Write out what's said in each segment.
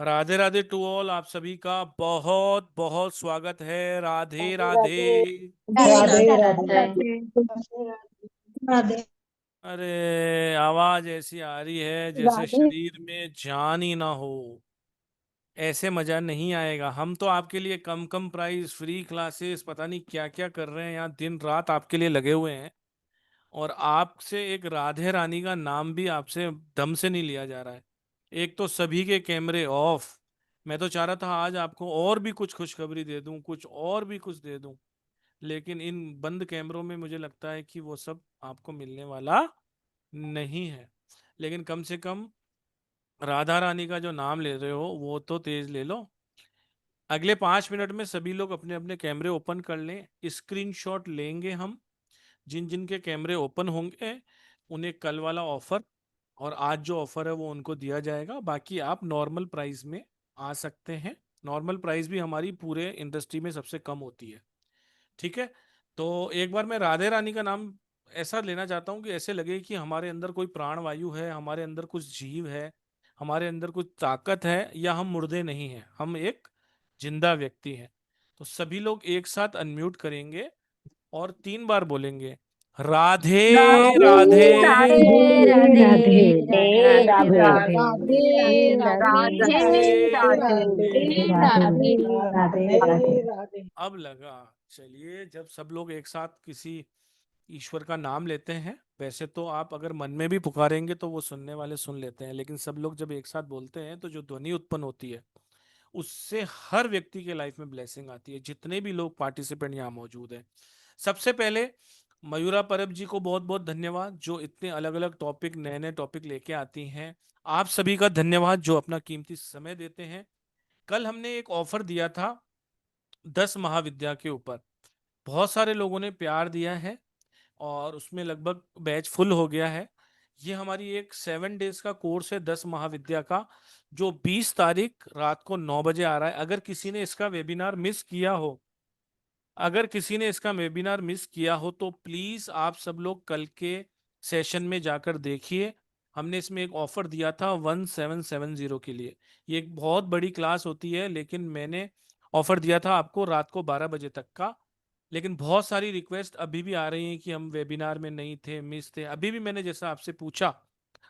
Radhe Radhe to all. आप सभी का बहुत बहुत स्वागत है। राधे राधे। राधे राधे राधे राधे। राधे। अरे आवाज ऐसी आ रही है जैसे राधे। शरीर में जान ही ना हो। ऐसे मजा नहीं आएगा। हम तो आपके लिए कम कम प्राइस, फ्री क्लासेस, पता नहीं क्या क्या कर रहे हैं यहाँ, दिन रात आपके लिए लगे हुए हैं। और आपसे एक राधे रानी का नाम भी आपसे दम से नहीं लिया जा रहा है। एक तो सभी के कैमरे ऑफ। मैं तो चाह रहा था आज आपको और भी कुछ खुशखबरी दे दूं, कुछ और भी कुछ दे दूं, लेकिन इन बंद कैमरों में मुझे लगता है कि वो सब आपको मिलने वाला नहीं है। लेकिन कम से कम राधा रानी का जो नाम ले रहे हो वो तो तेज ले लो। अगले 5 मिनट में सभी लोग अपने अपने कैमरे ओपन कर लें। स्क्रीनशॉट लेंगे हम। जिन जिन के कैमरे ओपन होंगे उन्हें कल वाला ऑफर और आज जो ऑफर है वो उनको दिया जाएगा। बाकी आप नॉर्मल प्राइस में आ सकते हैं। नॉर्मल प्राइस भी हमारी पूरे इंडस्ट्री में सबसे कम होती है। ठीक है। तो एक बार मैं राधे रानी का नाम ऐसा लेना चाहता हूँ कि ऐसे लगे कि हमारे अंदर कोई प्राण वायु है, हमारे अंदर कुछ जीव है, हमारे अंदर कुछ ताकत है, या हम मुर्दे नहीं हैं, हम एक जिंदा व्यक्ति हैं। तो सभी लोग एक साथ अनम्यूट करेंगे और 3 बार बोलेंगे, राधे राधे। राधे राधे राधे राधे राधे राधे राधे राधे राधे राधे राधे राधे राधे। राधे। अब लगा। चलिए, जब सब लोग एक साथ किसी ईश्वर का नाम लेते हैं, वैसे तो आप अगर मन में भी पुकारेंगे तो वो सुनने वाले सुन लेते हैं, लेकिन सब लोग जब एक साथ बोलते हैं तो जो ध्वनि उत्पन्न होती है उससे हर व्यक्ति के लाइफ में ब्लेसिंग आती है। जितने भी लोग पार्टिसिपेंट यहाँ मौजूद हैं, सबसे पहले मयूरा परब जी को बहुत बहुत धन्यवाद, जो इतने अलग अलग टॉपिक, नए नए टॉपिक लेके आती हैं। आप सभी का धन्यवाद जो अपना कीमती समय देते हैं। कल हमने एक ऑफर दिया था 10 महाविद्या के ऊपर। बहुत सारे लोगों ने प्यार दिया है और उसमें लगभग बैच फुल हो गया है। ये हमारी एक 7 डेज का कोर्स है 10 महाविद्या का, जो 20 तारीख रात को 9 बजे आ रहा है। अगर किसी ने इसका वेबिनार मिस किया हो, अगर किसी ने इसका वेबिनार मिस किया हो तो प्लीज आप सब लोग कल के सेशन में जाकर देखिए। हमने इसमें एक ऑफर दिया था 1770 के लिए। ये एक बहुत बड़ी क्लास होती है, लेकिन मैंने ऑफर दिया था आपको रात को 12 बजे तक का। लेकिन बहुत सारी रिक्वेस्ट अभी भी आ रही हैं कि हम वेबिनार में नहीं थे, मिस थे। अभी भी मैंने जैसा आपसे पूछा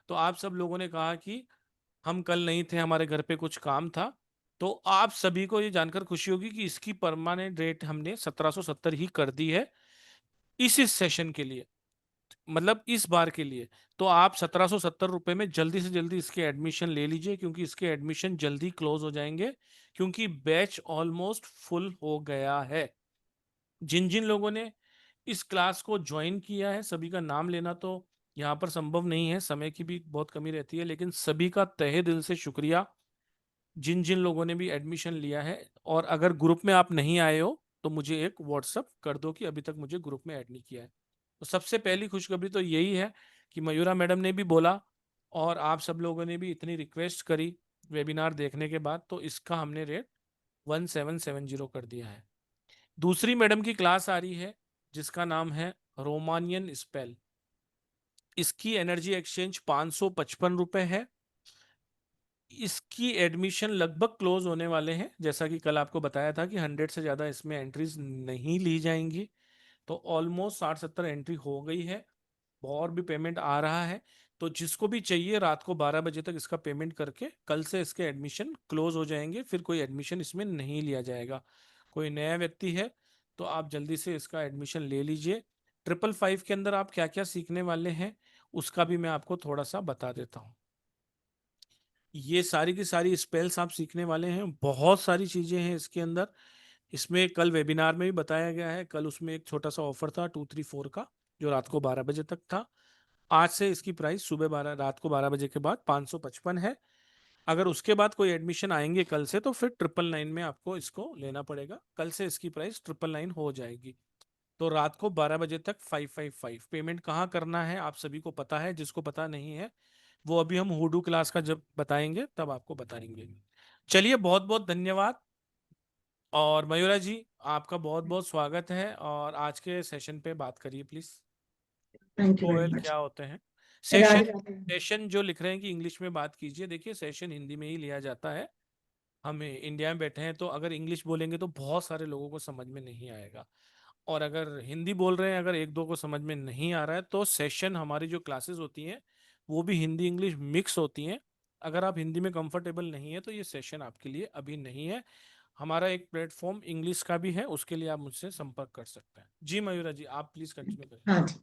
तो आप सब लोगों ने कहा कि हम कल नहीं थे, हमारे घर पे कुछ काम था। तो आप सभी को ये जानकर खुशी होगी कि इसकी परमानेंट रेट हमने 1770 ही कर दी है इस सेशन के लिए, मतलब इस बार के लिए। तो आप 1770 रुपए में जल्दी से जल्दी इसके एडमिशन ले लीजिए, क्योंकि इसके एडमिशन जल्दी क्लोज हो जाएंगे, क्योंकि बैच ऑलमोस्ट फुल हो गया है। जिन जिन लोगों ने इस क्लास को ज्वाइन किया है, सभी का नाम लेना तो यहाँ पर संभव नहीं है, समय की भी बहुत कमी रहती है, लेकिन सभी का तहे दिल से शुक्रिया जिन जिन लोगों ने भी एडमिशन लिया है। और अगर ग्रुप में आप नहीं आए हो तो मुझे एक व्हाट्सअप कर दो कि अभी तक मुझे ग्रुप में ऐड नहीं किया है। तो सबसे पहली खुशखबरी तो यही है कि मयूरा मैडम ने भी बोला और आप सब लोगों ने भी इतनी रिक्वेस्ट करी वेबिनार देखने के बाद, तो इसका हमने रेट 1770 कर दिया है। दूसरी मैडम की क्लास आ रही है जिसका नाम है रोमानियन स्पेल। इसकी एनर्जी एक्सचेंज 555 रुपए है। इसकी एडमिशन लगभग क्लोज होने वाले हैं, जैसा कि कल आपको बताया था कि 100 से ज़्यादा इसमें एंट्रीज नहीं ली जाएंगी। तो ऑलमोस्ट 60-70 एंट्री हो गई है और भी पेमेंट आ रहा है। तो जिसको भी चाहिए रात को 12 बजे तक इसका पेमेंट करके कल से इसके एडमिशन क्लोज हो जाएंगे, फिर कोई एडमिशन इसमें नहीं लिया जाएगा। कोई नया व्यक्ति है तो आप जल्दी से इसका एडमिशन ले लीजिए। 555 के अंदर आप क्या क्या सीखने वाले हैं उसका भी मैं आपको थोड़ा सा बता देता हूँ। ये सारी की सारी स्पेल्स आप सीखने वाले हैं, बहुत सारी चीजें हैं इसके अंदर। इसमें कल वेबिनार में भी बताया गया है, कल उसमें एक छोटा सा ऑफर था 234 का जो रात को 12 बजे तक था। आज से इसकी प्राइस सुबह 12 रात को 12 बजे के बाद 555 है। अगर उसके बाद कोई एडमिशन आएंगे कल से तो फिर 999 में आपको इसको लेना पड़ेगा। कल से इसकी प्राइस 999 हो जाएगी। तो रात को 12 बजे तक 555 पेमेंट कहाँ करना है आप सभी को पता है, जिसको पता नहीं है वो अभी हम हुडू क्लास का जब बताएंगे तब आपको बताएंगे। चलिए, बहुत बहुत धन्यवाद। और मयूरा जी, आपका बहुत बहुत स्वागत है और आज के सेशन पे बात करिए प्लीज। थैंक यू वेरी कोयल मच। क्या होते हैं? सेशन राधे राधे। सेशन जो लिख रहे हैं कि इंग्लिश में बात कीजिए, देखिए सेशन हिंदी में ही लिया जाता है। हम इंडिया में बैठे हैं तो अगर इंग्लिश बोलेंगे तो बहुत सारे लोगों को समझ में नहीं आएगा। और अगर हिंदी बोल रहे हैं, अगर एक दो को समझ में नहीं आ रहा है, तो सेशन हमारी जो क्लासेस होती हैं वो भी हिंदी इंग्लिश मिक्स होती हैं। अगर आप हिंदी में कंफर्टेबल नहीं है तो ये सेशन आपके लिए अभी नहीं है। हमारा एक प्लेटफॉर्म इंग्लिश का भी है, उसके लिए आप मुझसे संपर्क कर सकते हैं। जी मयूरा जी, आप प्लीज कंटिन्यू करें। हाँ जी,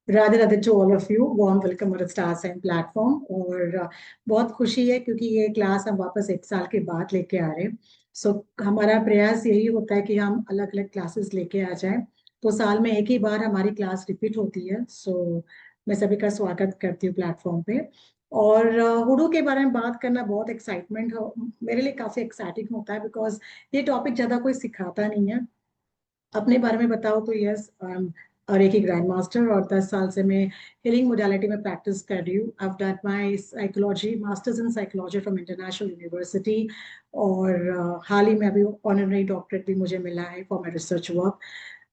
Radhe Radhe to all of you, warm welcome और स्टार साइन प्लेटफॉर्म। और बहुत खुशी है क्योंकि ये क्लास हम वापस 1 साल के बाद लेके आ रहे हैं। सो हमारा प्रयास यही होता है कि हम अलग अलग क्लासेस लेके आ जाएं। तो साल में एक ही बार हमारी क्लास रिपीट होती है। सो मैं सभी का स्वागत करती हूँ प्लेटफॉर्म पे। और हुडू के बारे में बात करना बहुत एक्साइटमेंट हो, मेरे लिए काफी एक्साइटिंग होता है बिकॉज ये टॉपिक ज्यादा कोई सिखाता नहीं है। अपने बारे में बताओ तो यस, और एक ही ग्रैंड मास्टर, और 10 साल से मैं हीलिंग मोडालिटी में प्रैक्टिस कर रही हूँ। I done my psychology masters in psychology from international university. और हाल ही में अभी ऑनररी डॉक्टरेट भी मुझे मिला है फॉर माय रिसर्च वर्क।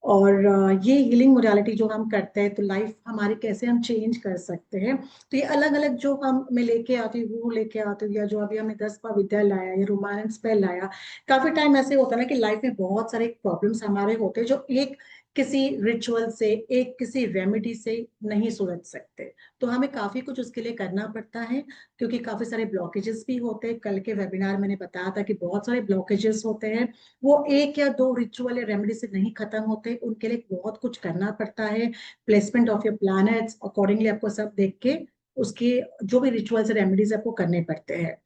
और ये हीलिंग मोडालिटी जो हम करते हैं तो लाइफ हमारी कैसे हम चेंज कर सकते हैं। तो ये अलग अलग जो हम मैं लेके आती हूँ वो लेके आती हूँ, या जो अभी हमने 10 विद्या लाया या रोमांस स्पेल लाया। काफी टाइम ऐसे होता है ना कि लाइफ में बहुत सारे प्रॉब्लम्स हमारे होते हैं जो एक किसी रिचुअल से, एक किसी रेमेडी से नहीं सुलझ सकते। तो हमें काफी कुछ उसके लिए करना पड़ता है क्योंकि काफी सारे ब्लॉकेजेस भी होते हैं। कल के वेबिनार मैंने बताया था कि बहुत सारे ब्लॉकेजेस होते हैं, वो एक या दो रिचुअल या रेमेडी से नहीं खत्म होते, उनके लिए बहुत कुछ करना पड़ता है। Placement of your planets accordingly आपको सब देख के उसके जो भी रिचुअल्स रेमेडीज आपको करने पड़ते हैं।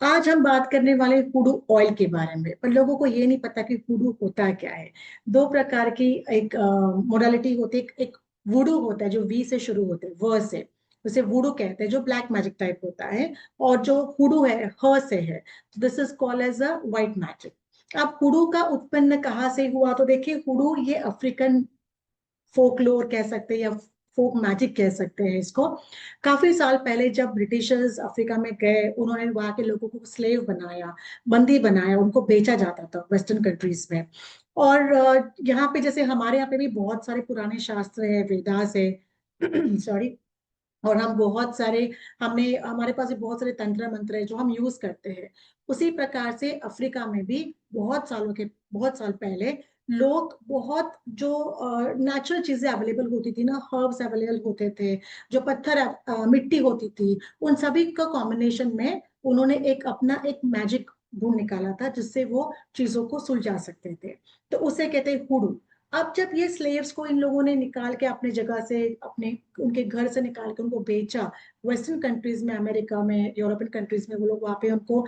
आज हम बात करने वाले हुडू ऑयल के बारे में, पर लोगों को ये नहीं पता कि हुडू होता क्या है। दो प्रकार की एक मोडालिटी होती है। एक वुडू होता है जो वी से शुरू होते हैं, व से, उसे वुडू कहते हैं जो ब्लैक मैजिक टाइप होता है। और जो हुडू है ह से है, this is called as a white magic. अब हुडू का उत्पन्न कहाँ से हुआ, तो देखिए हुडू ये अफ्रीकन फोकलोर कह सकते हैं या फोक मैजिक कह सकते हैं इसको। काफी साल पहले जब ब्रिटिशर्स अफ्रीका में गए, उन्होंने वहां के लोगों को स्लेव बनाया, बंदी बनाया, उनको बेचा जाता था वेस्टर्न कंट्रीज में। और यहाँ पे जैसे हमारे यहाँ पे भी बहुत सारे पुराने शास्त्र है, वेदास है सॉरी। और हम बहुत सारे, हमने हमारे पास भी बहुत सारे तंत्र मंत्र है जो हम यूज करते हैं। उसी प्रकार से अफ्रीका में भी बहुत साल पहले लोग बहुत जो नेचुरल चीजें अवेलेबल होती थी ना, हर्ब्स अवेलेबल होते थे, जो पत्थर मिट्टी होती थी, उन सभी का कॉम्बिनेशन में उन्होंने एक अपना एक मैजिक ढूंढ निकाला था जिससे वो चीजों को सुलझा सकते थे। तो उसे कहते हैं हुडू। अब जब ये स्लेव्स को इन लोगों ने निकाल के अपने जगह से, अपने उनके घर से निकाल के उनको बेचा वेस्टर्न कंट्रीज में, अमेरिका में, यूरोपियन कंट्रीज में, वो लोग वहां पे उनको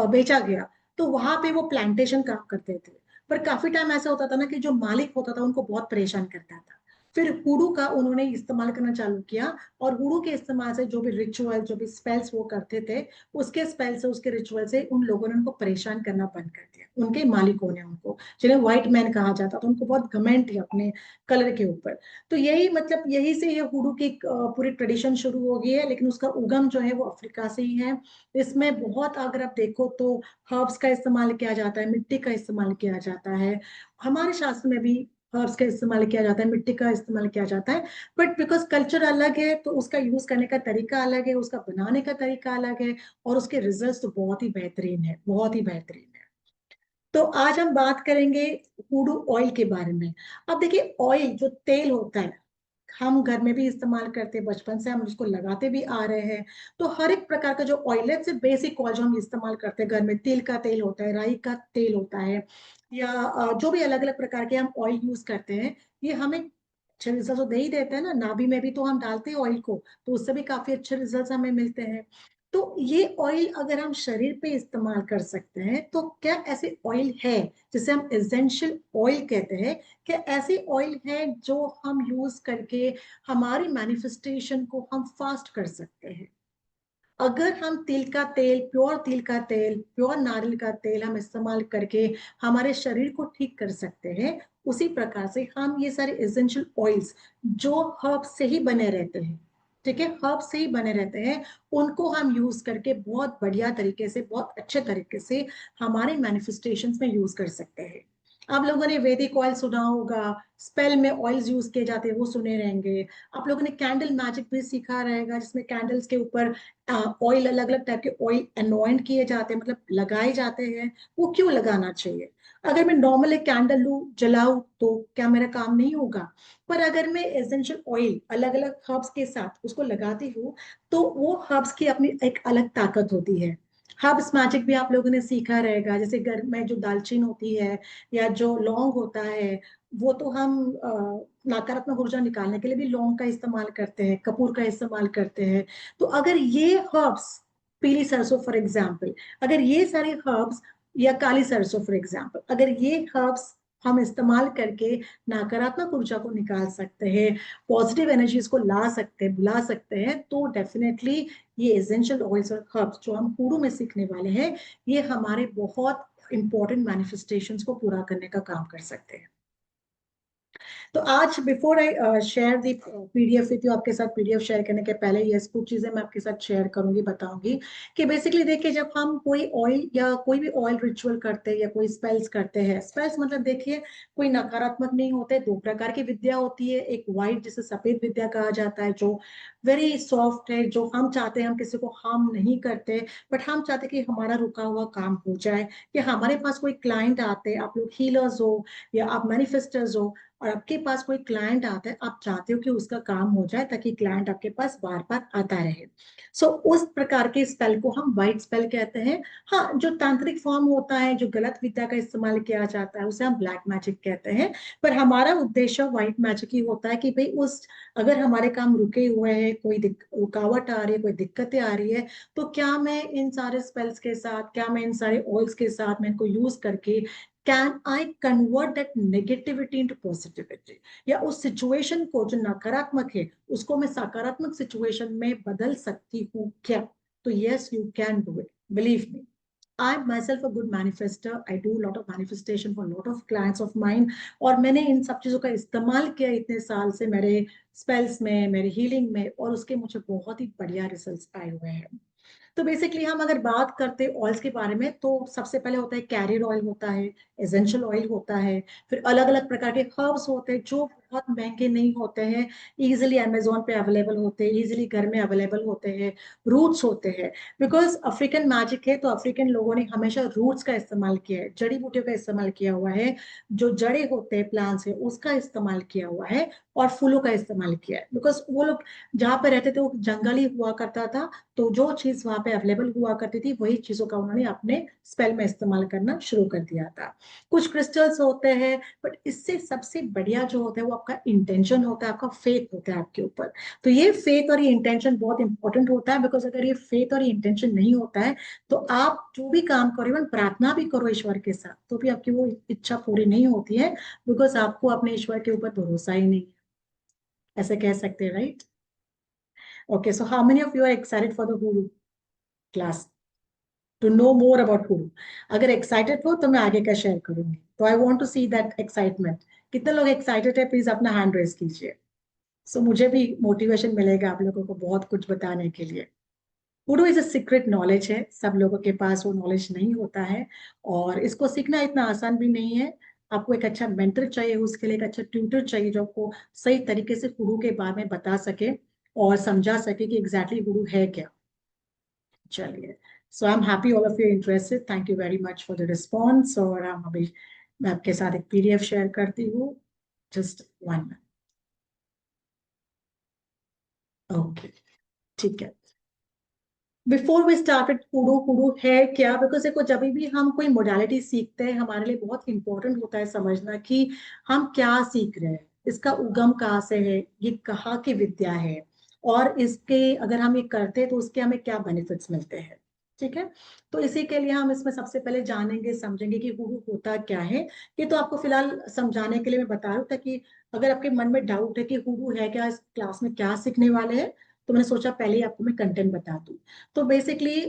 बेचा गया। तो वहां पे वो प्लांटेशन काम करते थे। पर काफी टाइम ऐसा होता था ना कि जो मालिक होता था उनको बहुत परेशान करता था। फिर हुडू का उन्होंने इस्तेमाल करना चालू किया। और हुडू के इस्तेमाल से जो भी रिचुअल, जो भी स्पेल्स वो करते थे, उसके स्पेल से, उसके रिचुअल से उन लोगों ने उनको परेशान करना बंद कर दिया, उनके मालिकों ने उनको, जिन्हें व्हाइट मैन कहा जाता था, उनको बहुत घमंड थी अपने कलर के ऊपर। तो यही मतलब यही से ये हुडू की पूरी ट्रेडिशन शुरू हो गई है, लेकिन उसका उगम जो है वो अफ्रीका से ही है। इसमें बहुत, अगर आप देखो तो हर्ब्स का इस्तेमाल किया जाता है, मिट्टी का इस्तेमाल किया जाता है। हमारे शास्त्र में भी हर्ब्स का इस्तेमाल किया जाता है, मिट्टी का इस्तेमाल किया जाता है। बट बिकॉज कल्चर अलग है तो उसका यूज करने का तरीका अलग है, उसका बनाने का तरीका अलग है। और उसके रिजल्ट्स तो बहुत ही बेहतरीन है, बहुत ही बेहतरीन है। तो आज हम बात करेंगे हुडू ऑयल के बारे में। अब देखिए, ऑयल जो तेल होता है, हम घर में भी इस्तेमाल करते हैं, बचपन से हम उसको लगाते भी आ रहे हैं। तो हर एक प्रकार का जो ऑयल है, सिर्फ बेसिक ऑयल जो हम इस्तेमाल करते हैं घर में, तिल का तेल होता है, राई का तेल होता है, या जो भी अलग अलग प्रकार के हम ऑयल यूज करते हैं, ये हमें अच्छे रिजल्ट तो दे ही देते हैं ना। नाभि में भी तो हम डालते हैं ऑयल को, तो उससे भी काफी अच्छे रिजल्ट हमें मिलते हैं। तो ये ऑयल अगर हम शरीर पे इस्तेमाल कर सकते हैं, तो क्या ऐसे ऑयल है जिसे हम एसेंशियल ऑयल कहते हैं? क्या ऐसे ऑयल है जो हम यूज करके हमारी मैनिफेस्टेशन को हम फास्ट कर सकते हैं? अगर हम तिल का तेल, प्योर तिल का तेल, प्योर नारियल का तेल हम इस्तेमाल करके हमारे शरीर को ठीक कर सकते हैं, उसी प्रकार से हम ये सारे एसेंशियल ऑयल्स जो हर्ब से ही बने रहते हैं, ठीक है, हर्ब से ही बने रहते हैं, उनको हम यूज करके बहुत बढ़िया तरीके से, बहुत अच्छे तरीके से हमारे मैनिफेस्टेशंस में यूज कर सकते हैं। आप लोगों ने वैदिक ऑयल सुना होगा, स्पेल में ऑयल्स यूज किए जाते हैं वो सुने रहेंगे। आप लोगों ने कैंडल मैजिक भी सीखा रहेगा, जिसमें कैंडल्स के ऊपर ऑयल, अलग अलग टाइप के ऑयल अनॉइंट किए जाते हैं, मतलब लगाए जाते हैं। वो क्यों लगाना चाहिए? अगर मैं नॉर्मल एक कैंडल लू जलाऊं तो क्या मेरा काम नहीं होगा? पर अगर मैं एसेंशियल ऑयल अलग अलग हर्ब्स के साथ उसको लगाती हूँ, तो वो हर्ब्स की अपनी एक अलग ताकत होती है। हर्ब्स मैजिक भी आप लोगों ने सीखा रहेगा, जैसे घर में जो दालचीनी होती है या जो लौंग होता है, वो तो हम नकारात्मक ऊर्जा निकालने के लिए भी लौंग का इस्तेमाल करते हैं, कपूर का इस्तेमाल करते हैं। तो अगर ये हर्ब्स, पीली सरसों फॉर एग्जाम्पल, अगर ये सारे हर्ब्स, या काली सरसों फॉर एग्जाम्पल, अगर ये हर्ब्स हम इस्तेमाल करके नकारात्मक ऊर्जा को निकाल सकते हैं, पॉजिटिव एनर्जीज को ला सकते हैं, बुला सकते हैं, तो डेफिनेटली ये एसेंशियल ऑयल्स और हर्ब्स जो हम हुडू में सीखने वाले हैं, ये हमारे बहुत इंपॉर्टेंट मैनिफेस्टेशंस को पूरा करने का काम कर सकते हैं। तो आज before I share the PDF with you, आपके साथ पीडीएफ शेयर करने के पहले ये कुछ चीजें मैं आपके साथ शेयर करूंगी, बताऊंगी कि बेसिकली देखिए, जब हम कोई ऑयल या कोई भी ऑयल रिचुअल करते हैं या कोई स्पेल्स करते हैं, स्पेल्स मतलब देखिए कोई नकारात्मक नहीं होते, दो प्रकार की विद्या होती है। एक व्हाइट, जिसे सफेद विद्या कहा जाता है, जो वेरी सॉफ्ट है, जो हम चाहते हैं, हम किसी को हार्म नहीं करते, बट हम चाहते हैं कि हमारा रुका हुआ काम हो जाए, या हमारे पास कोई क्लाइंट आते हैं, आप लोग हीलर्स हो या आप मैनिफेस्टर्स हो, और आपके पास कोई क्लाइंट आता है, आप चाहते हो कि उसका काम हो जाए ताकि क्लाइंट आपके पास बार बार आता रहे। सो उस प्रकार के स्पेल को हम वाइट स्पेल कहते हैं। हाँ, जो तांत्रिक फॉर्म होता है, जो गलत विद्या का इस्तेमाल किया जाता है, उसे हम ब्लैक मैजिक कहते हैं। पर हमारा उद्देश्य व्हाइट मैजिक ही होता है कि भाई उस, अगर हमारे काम रुके हुए हैं, कोई रुकावट आ रही है, कोई दिक्कतें आ रही है, तो क्या मैं इन सारे स्पेल्स के साथ, क्या मैं इन सारे ऑयल्स के साथ, मैं इनको यूज करके can I convert that negativity into positivity, या उस सिचुएशन को जो नकारात्मक है उसको मैं सकारात्मक सिचुएशन में बदल सकती हूँ क्या? तो yes, you can do it, believe me. I'm myself a good manifester. I do a lot of manifestation for a lot of clients of mine. और मैंने इन सब चीजों का इस्तेमाल किया इतने साल से मेरे स्पेल्स में, मेरे हीलिंग में, और उसके मुझे बहुत ही बढ़िया रिजल्ट्स आए हुए हैं। तो बेसिकली हम अगर बात करते हैं ऑयल्स के बारे में, तो सबसे पहले होता है कैरियर ऑयल होता है, एसेंशियल ऑयल होता है, फिर अलग अलग प्रकार के हर्ब्स होते हैं जो बहुत महंगे नहीं होते हैं, इजीली अमेजोन पे अवेलेबल होते हैं, इजीली घर में अवेलेबल होते हैं, रूट्स होते हैं। बिकॉज अफ्रीकन मैजिक है, तो अफ्रीकन लोगों ने हमेशा रूट्स का इस्तेमाल किया है, जड़ी बूटियों का इस्तेमाल किया हुआ है, जो जड़े होते हैं प्लांट्स है उसका इस्तेमाल किया हुआ है, और फूलों का इस्तेमाल किया है। बिकॉज वो लोग जहाँ पे रहते थे वो जंगल ही हुआ करता था, तो जो चीज वहां पे अवेलेबल हुआ करती थी वही चीजों का उन्होंने अपने स्पेल में इस्तेमाल करना शुरू कर दिया था। कुछ क्रिस्टल्स होते हैं, बट इससे सबसे बढ़िया जो होता है वो आपका इंटेंशन होता है, आपका फेथ होता है आपके ऊपर। तो ये फेथ और ये इंटेंशन बहुत इंपॉर्टेंट होता है, बिकॉज अगर ये फेथ और ये इंटेंशन नहीं होता है, तो आप जो भी काम करो, इवन प्रार्थना भी करो ईश्वर के साथ, तो भी आपकी वो इच्छा पूरी नहीं होती है, बिकॉज आपको अपने ईश्वर के ऊपर भरोसा ही नहीं है, ऐसे कह सकते हैं, right? Okay, so how many of you are excited for the hoodoo class, to know more about hoodoo? अगर एक्साइटेड हो तो मैं आगे का शेयर करूंगी, तो I want to see that excitement. कितने लोग एक्साइटेड है, प्लीज अपना हैंड रेज कीजिए। सो मुझे भी मोटिवेशन मिलेगा आप लोगों को बहुत कुछ बताने के लिए। हुडू इज अ सीक्रेट नॉलेज है, सब लोगों के पास वो नॉलेज नहीं होता है, और इसको सीखना इतना आसान भी नहीं है। आपको एक अच्छा मेंटर चाहिए, उसके लिए एक अच्छा ट्यूटर चाहिए जो आपको सही तरीके से हुडू के बारे में बता सके और समझा सके कि एग्जैक्टली हुडू है क्या। चलिए, so I am happy all of you interested, thank you very much for the response. और हम अभी, मैं आपके साथ एक पीडीएफ शेयर करती हूँ, जस्ट 1 मिनट। ओके, ठीक है। बिफोर वी स्टार्टेड, हुडू, हुडू है क्या? बिकॉज देखो, जब भी हम कोई मोडालिटी सीखते हैं, हमारे लिए बहुत इंपॉर्टेंट होता है समझना कि हम क्या सीख रहे हैं, इसका उगम कहाँ से है, ये कहाँ की विद्या है, और इसके अगर हम ये करते हैं तो उसके हमें क्या बेनिफिट्स मिलते हैं। ठीक है, तो इसी के लिए हम इसमें सबसे पहले जानेंगे, समझेंगे कि हुडू होता क्या है। ये तो आपको फिलहाल समझाने के लिए मैं बता रहा हूँ, ताकि अगर आपके मन में डाउट है कि हुडू है क्या, इस क्लास में क्या सीखने वाले हैं, तो मैंने सोचा पहले ही आपको मैं कंटेंट बता दूं। तो बेसिकली,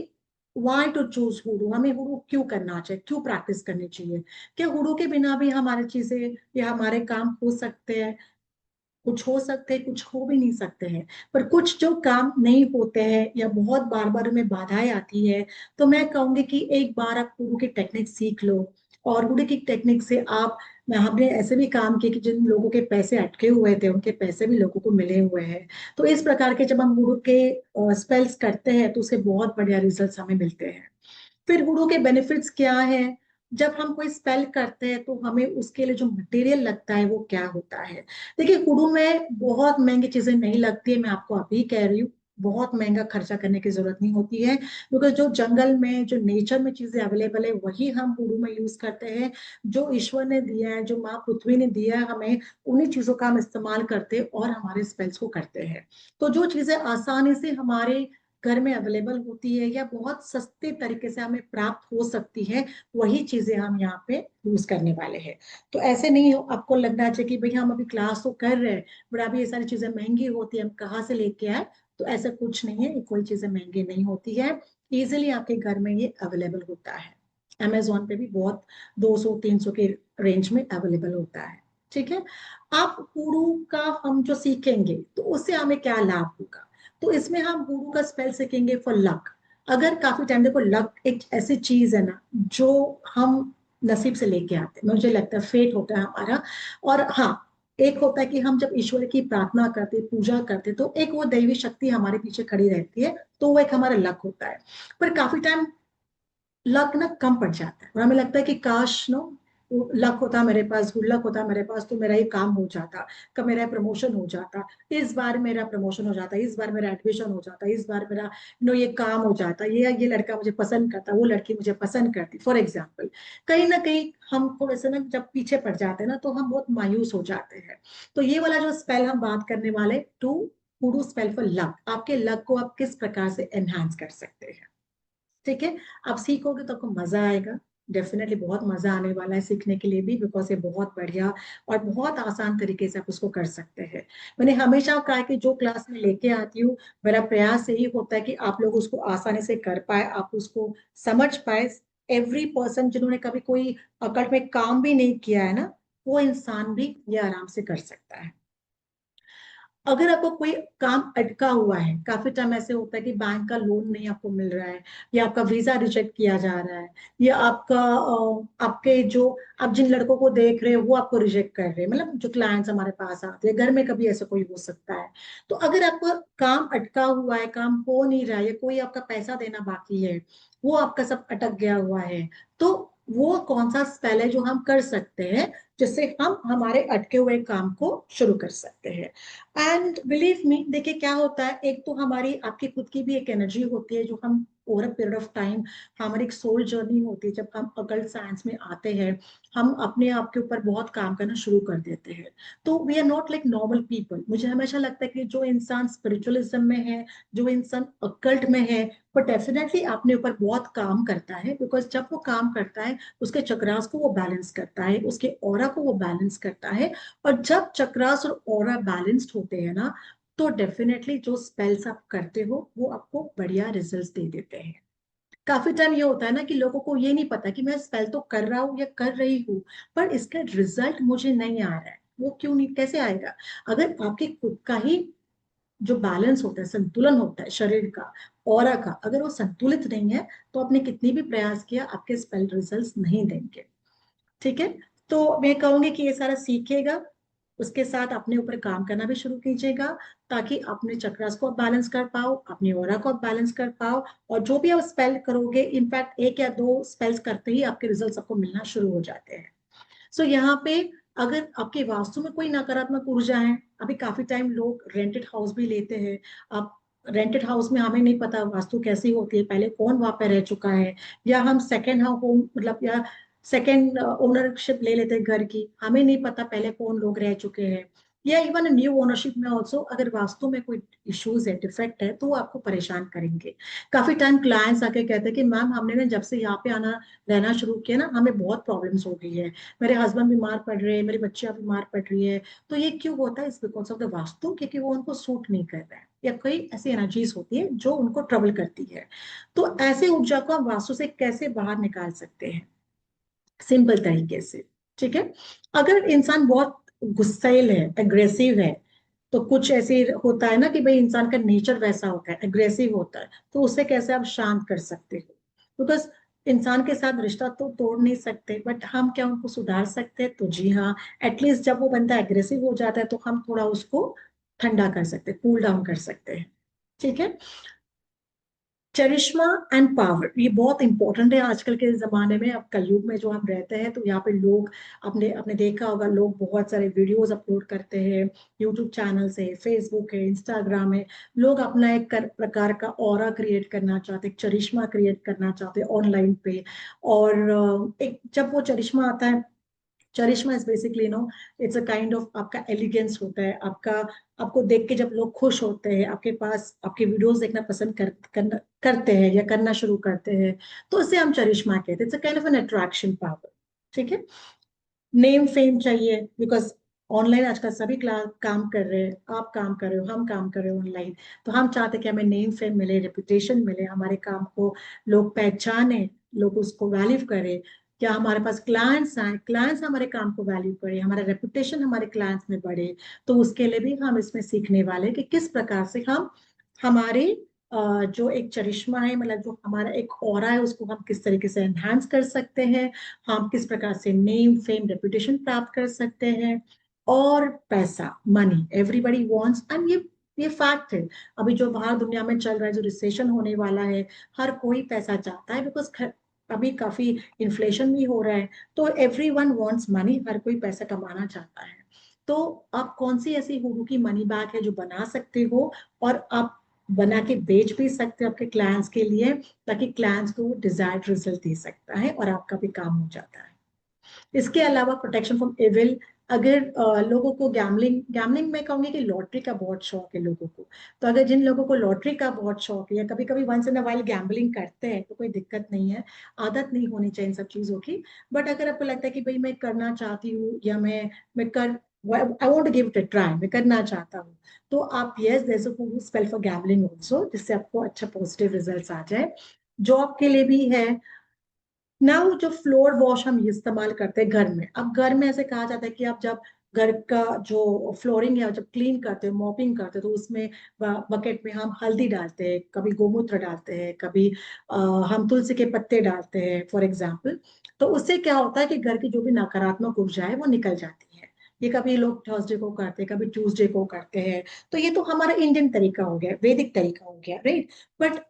वाई टू चूज हुडू, हमें हुडू क्यों करना चाहिए, क्यों प्रैक्टिस करनी चाहिए? क्या हुडू के बिना भी हमारी चीजें या हमारे काम हो सकते हैं? कुछ हो सकते हैं, कुछ हो भी नहीं सकते हैं। पर कुछ जो काम नहीं होते हैं या बहुत बार बार उनमें बाधाएं आती है, तो मैं कहूंगी कि एक बार आप हुडू की टेक्निक सीख लो, और हुडी की टेक्निक से आप हमने ऐसे भी काम किए कि जिन लोगों के पैसे अटके हुए थे उनके पैसे भी लोगों को मिले हुए हैं। तो इस प्रकार के जब हम हुडू के स्पेल्स करते हैं तो उससे बहुत बढ़िया रिजल्ट्स हमें मिलते हैं। फिर हुडू के बेनिफिट्स क्या है? जब हम कोई स्पेल करते हैं तो हमें उसके लिए जो मटेरियल लगता है वो क्या होता है? देखिए, हुडू में बहुत महंगी चीजें नहीं लगती है, मैं आपको अभी कह रही हूँ। बहुत महंगा खर्चा करने की जरूरत नहीं होती है, क्योंकि जो जंगल में जो नेचर में चीजें अवेलेबल है वही हम हुडू में यूज करते हैं। जो ईश्वर ने दिया है, जो माँ पृथ्वी ने दिया है हमें, उन्हीं चीजों का हम इस्तेमाल करते हैं और हमारे स्पेल्स को करते हैं। तो जो चीजें आसानी से हमारे घर में अवेलेबल होती है या बहुत सस्ते तरीके से हमें प्राप्त हो सकती है, वही चीजें हम यहाँ पे यूज करने वाले हैं। तो ऐसे नहीं हो आपको लगना चाहिए कि भाई हम अभी क्लास तो कर रहे हैं, बट अभी ये सारी चीजें महंगी होती है, हम कहाँ से लेके आए? तो ऐसा कुछ नहीं है, ये कोई चीजें महंगी नहीं होती है। इजिली आपके घर में ये अवेलेबल होता है। अमेजोन पे भी बहुत 200-300 के रेंज में अवेलेबल होता है। ठीक है। आप हुडू का हम जो सीखेंगे तो उससे हमें क्या लाभ होगा? तो इसमें हम हुडू का स्पेल सीखेंगे फॉर लक। अगर काफी टाइम, देखो लक एक ऐसी चीज है ना जो हम नसीब से लेके आते हैं, मुझे लगता है फेट होता है हमारा। और हाँ, एक होता है कि हम जब ईश्वर की प्रार्थना करते, पूजा करते, तो एक वो दैवी शक्ति हमारे पीछे खड़ी रहती है, तो वो एक हमारा लक होता है। पर काफी टाइम लक ना कम पड़ जाता है और हमें लगता है कि काश नो लक होता मेरे पास, गुड लक होता मेरे पास, तो मेरा ये काम हो जाता, कब मेरा प्रमोशन हो जाता, इस बार मेरा प्रमोशन हो जाता, इस बार मेरा एडमिशन हो जाता, इस बार मेरा ये काम हो जाता, ये लड़का मुझे पसंद करता, वो लड़की मुझे पसंद करती, फॉर एग्जाम्पल। कहीं ना कहीं हम थोड़े से ना जब पीछे पड़ जाते हैं ना तो हम बहुत मायूस हो जाते हैं। तो ये वाला जो स्पेल हम बात करने वाले, टू हुडू स्पेल फॉर लक, आपके लक को आप किस प्रकार से एनहांस कर सकते हैं। ठीक है। आप सीखोगे तो आपको मजा आएगा। डेफिनेटली बहुत मजा आने वाला है सीखने के लिए भी, बिकॉज ये बहुत बढ़िया और बहुत आसान तरीके से आप उसको कर सकते हैं। मैंने हमेशा कहा कि जो क्लास में लेके आती हूँ, मेरा प्रयास यही होता है कि आप लोग उसको आसानी से कर पाए, आप उसको समझ पाए। एवरी पर्सन जिन्होंने कभी कोई अकड़ में काम भी नहीं किया है ना, वो इंसान भी ये आराम से कर सकता है। अगर आपको कोई काम अटका हुआ है, काफी टाइम ऐसे होता है कि बैंक का लोन नहीं आपको मिल रहा है, या आपका वीजा रिजेक्ट किया जा रहा है, या आपका आपके जो आप जिन लड़कों को देख रहे हो वो आपको रिजेक्ट कर रहे हैं, मतलब जो क्लाइंट्स हमारे पास आते हैं, घर में कभी ऐसा कोई हो सकता है। तो अगर आपका काम अटका हुआ है, काम हो नहीं रहा है, कोई आपका पैसा देना बाकी है, वो आपका सब अटक गया हुआ है, तो वो कौन सा स्पेल है जो हम कर सकते हैं जिससे हम हमारे अटके हुए काम को शुरू कर सकते हैं? एंड बिलीव मी, देखिए क्या होता है, एक तो हमारी आपकी खुद की भी एक एनर्जी होती है जो हम over a period of time, हमारी एक सोल जर्नी होती है, जब हम अकल्ट साइंस में आते हैं, हम अपने आप के ऊपर बहुत काम करना शुरू कर देते हैं। तो we are not like normal people. मुझे हमेशा लगता है कि जो इंसान स्पिरिचुअलिज्म में है, जो इंसान अकल्ट में है, वो डेफिनेटली अपने ऊपर बहुत काम करता है, बिकॉज जब वो काम करता है उसके चक्रास को वो बैलेंस करता है, उसके ऑरा को वो बैलेंस करता है। और जब चक्रास और ऑरा बैलेंस्ड होते हैं ना, तो डेफिनेटली जो स्पेल्स आप करते हो वो आपको बढ़िया रिजल्ट्स दे देते हैं। काफी टाइम ये होता है ना कि लोगों को ये नहीं पता कि मैं स्पेल तो कर रहा हूँ या कर रही हूँ, पर इसका रिजल्ट मुझे नहीं आ रहा है। वो क्यों नहीं, कैसे आएगा? अगर आपके खुद का ही जो बैलेंस होता है, संतुलन होता है शरीर का, ऑरा का, अगर वो संतुलित नहीं है, तो आपने कितनी भी प्रयास किया, आपके स्पेल रिजल्ट्स नहीं देंगे। ठीक है। तो मैं कहूंगी कि ये सारा सीखिएगा, उसके साथ अपने ऊपर काम करना भी शुरू कीजिएगा, ताकि अपने चक्रास को आप बैलेंस कर पाओ, अपनी ऑरा को आप बैलेंस कर पाओ। और जो भी आप स्पेल करोगे, इनफैक्ट एक या दो स्पेल्स करते ही आपके रिजल्ट्स आपको मिलना शुरू हो जाते हैं। सो यहाँ पे अगर आपके वास्तु में कोई नकारात्मक ऊर्जा है, अभी काफी टाइम लोग रेंटेड हाउस भी लेते हैं। आप रेंटेड हाउस में, हमें नहीं पता वास्तु कैसी होती है, पहले कौन वहां पे रह चुका है, या हम सेकेंड होम मतलब या सेकेंड ओनरशिप ले लेते हैं घर की, हमें नहीं पता पहले कौन लोग रह चुके हैं। या इवन न्यू ओनरशिप में ऑल्सो अगर वास्तु में कोई इश्यूज है, डिफेक्ट है, तो वो आपको परेशान करेंगे। काफी टाइम क्लाइंट्स आके कहते हैं कि मैम हमने ना जब से यहाँ पे आना रहना शुरू किया ना, हमें बहुत प्रॉब्लम्स हो गई है, मेरे हस्बैंड बीमार पड़ रहे हैं, मेरी बच्चियां बीमार पड़ रही है। तो ये क्यों होता है? इस बिकॉज ऑफ द वास्तु, क्योंकि वो उनको सूट नहीं कर रहा है, या कोई ऐसी एनर्जीज होती है जो उनको ट्रबल करती है। तो ऐसे ऊर्जा को हम वास्तु से कैसे बाहर निकाल सकते हैं? सिंपल तरीके से। ठीक है। अगर इंसान बहुत गुस्सैल है, एग्रेसिव है, तो कुछ ऐसे होता है ना कि भाई इंसान का नेचर वैसा होता है, एग्रेसिव होता है, तो उसे कैसे आप शांत कर सकते हो? बिकॉज इंसान के साथ रिश्ता तो तोड़ नहीं सकते, बट हम क्या उनको सुधार सकते हैं? तो जी हाँ, एटलीस्ट जब वो बंदा एग्रेसिव हो जाता है तो हम थोड़ा उसको ठंडा कर सकते हैं, कूल डाउन कर सकते हैं। ठीक है। चरिश्मा एंड पावर, ये बहुत इंपॉर्टेंट है आजकल के जमाने में। अब कलयुग में जो हम रहते हैं, तो यहाँ पे लोग, आपने आपने देखा होगा, लोग बहुत सारे वीडियोस अपलोड करते हैं, यूट्यूब चैनल से, फेसबुक है, इंस्टाग्राम है। लोग अपना एक प्रकार का ऑरा क्रिएट करना चाहते हैं, चरिश्मा क्रिएट करना चाहते हैं ऑनलाइन पे। और एक जब वो चरिश्मा आता है, charisma is basically no, it's a kind of आपका एलिगेंस होता है आपका। आपको देख के जब लोग खुश होते हैं, आपके पास आपके वीडियोस देखना पसंद करते हैं या करना शुरू करते हैं, तो इसे हम चरिश्मा कहते हैं। It's a kind of N attraction power. ठीक है। नेम फेम चाहिए, बिकॉज ऑनलाइन आजकल सभी काम कर रहे हैं, आप काम कर रहे हो, हम काम कर रहे हो ऑनलाइन। तो हम चाहते हैं कि हमें नेम फेम मिले, रेपुटेशन मिले, हमारे काम को लोग पहचाने, लोग उसको वैल्यू करें। क्या हमारे पास क्लाइंट्स आए, क्लाइंट्स हमारे काम को वैल्यू करें, हमारा रेपुटेशन हमारे क्लाइंट्स में बढ़े। तो उसके लिए भी हम इसमें सीखने वाले हैं कि किस प्रकार से हम हमारे जो एक चरिश्मा है, मतलब जो हमारा एक ऑरा है, उसको हम किस तरीके से एनहांस कर सकते हैं, हम किस प्रकार से नेम फेम रेपुटेशन प्राप्त कर सकते हैं। और पैसा, मनी एवरीबडी वांट्स, एंड ये फैक्ट है। अभी जो बाहर दुनिया में चल रहा है, जो रिसेशन होने वाला है, हर कोई पैसा चाहता है, बिकॉज अभी काफी इन्फ्लेशन भी हो रहा है। तो एवरीवन वांट्स मनी, हर कोई पैसा कमाना चाहता है। तो आप कौन सी ऐसी हुडू की मनी बैग है जो बना सकते हो, और आप बना के बेच भी सकते हो आपके क्लाइंट्स के लिए, ताकि क्लाइंट्स को डिजायर्ड रिजल्ट दे सकता है और आपका भी काम हो जाता है। इसके अलावा प्रोटेक्शन फ्रॉम एविल। अगर लोगों को गैमलिंग गैमलिंग में कहूंगी कि लॉटरी का बहुत शौक है लोगों को। तो अगर जिन लोगों को लॉटरी का बहुत शौक है, या कभी कभी once in a while gambling करते हैं, तो कोई दिक्कत नहीं है। आदत नहीं होनी चाहिए इन सब चीजों की। बट अगर आपको लगता है कि भाई मैं करना चाहती हूँ, या मैं कर I want give it a try, मैं करना चाहता हूँ, तो आप yes, there is a spell for gambling also, जिससे आपको अच्छा पॉजिटिव रिजल्ट आ जाए। जॉब के लिए भी है। नाउ जो फ्लोर वॉश हम इस्तेमाल करते हैं घर में, अब घर में ऐसे कहा जाता है कि आप जब घर का जो फ्लोरिंग है जब क्लीन करते हो, मॉपिंग करते हो, तो उसमें बकेट में हम हल्दी डालते हैं, कभी गोमूत्र डालते हैं, कभी हम तुलसी के पत्ते डालते हैं फॉर एग्जाम्पल। तो उससे क्या होता है कि घर की जो भी नकारात्मक ऊर्जा है वो निकल जाती है। ये कभी लोग थर्सडे को करते हैं, कभी ट्यूसडे को करते हैं। तो ये तो हमारा इंडियन तरीका हो गया, वैदिक तरीका हो गया, राइट। बट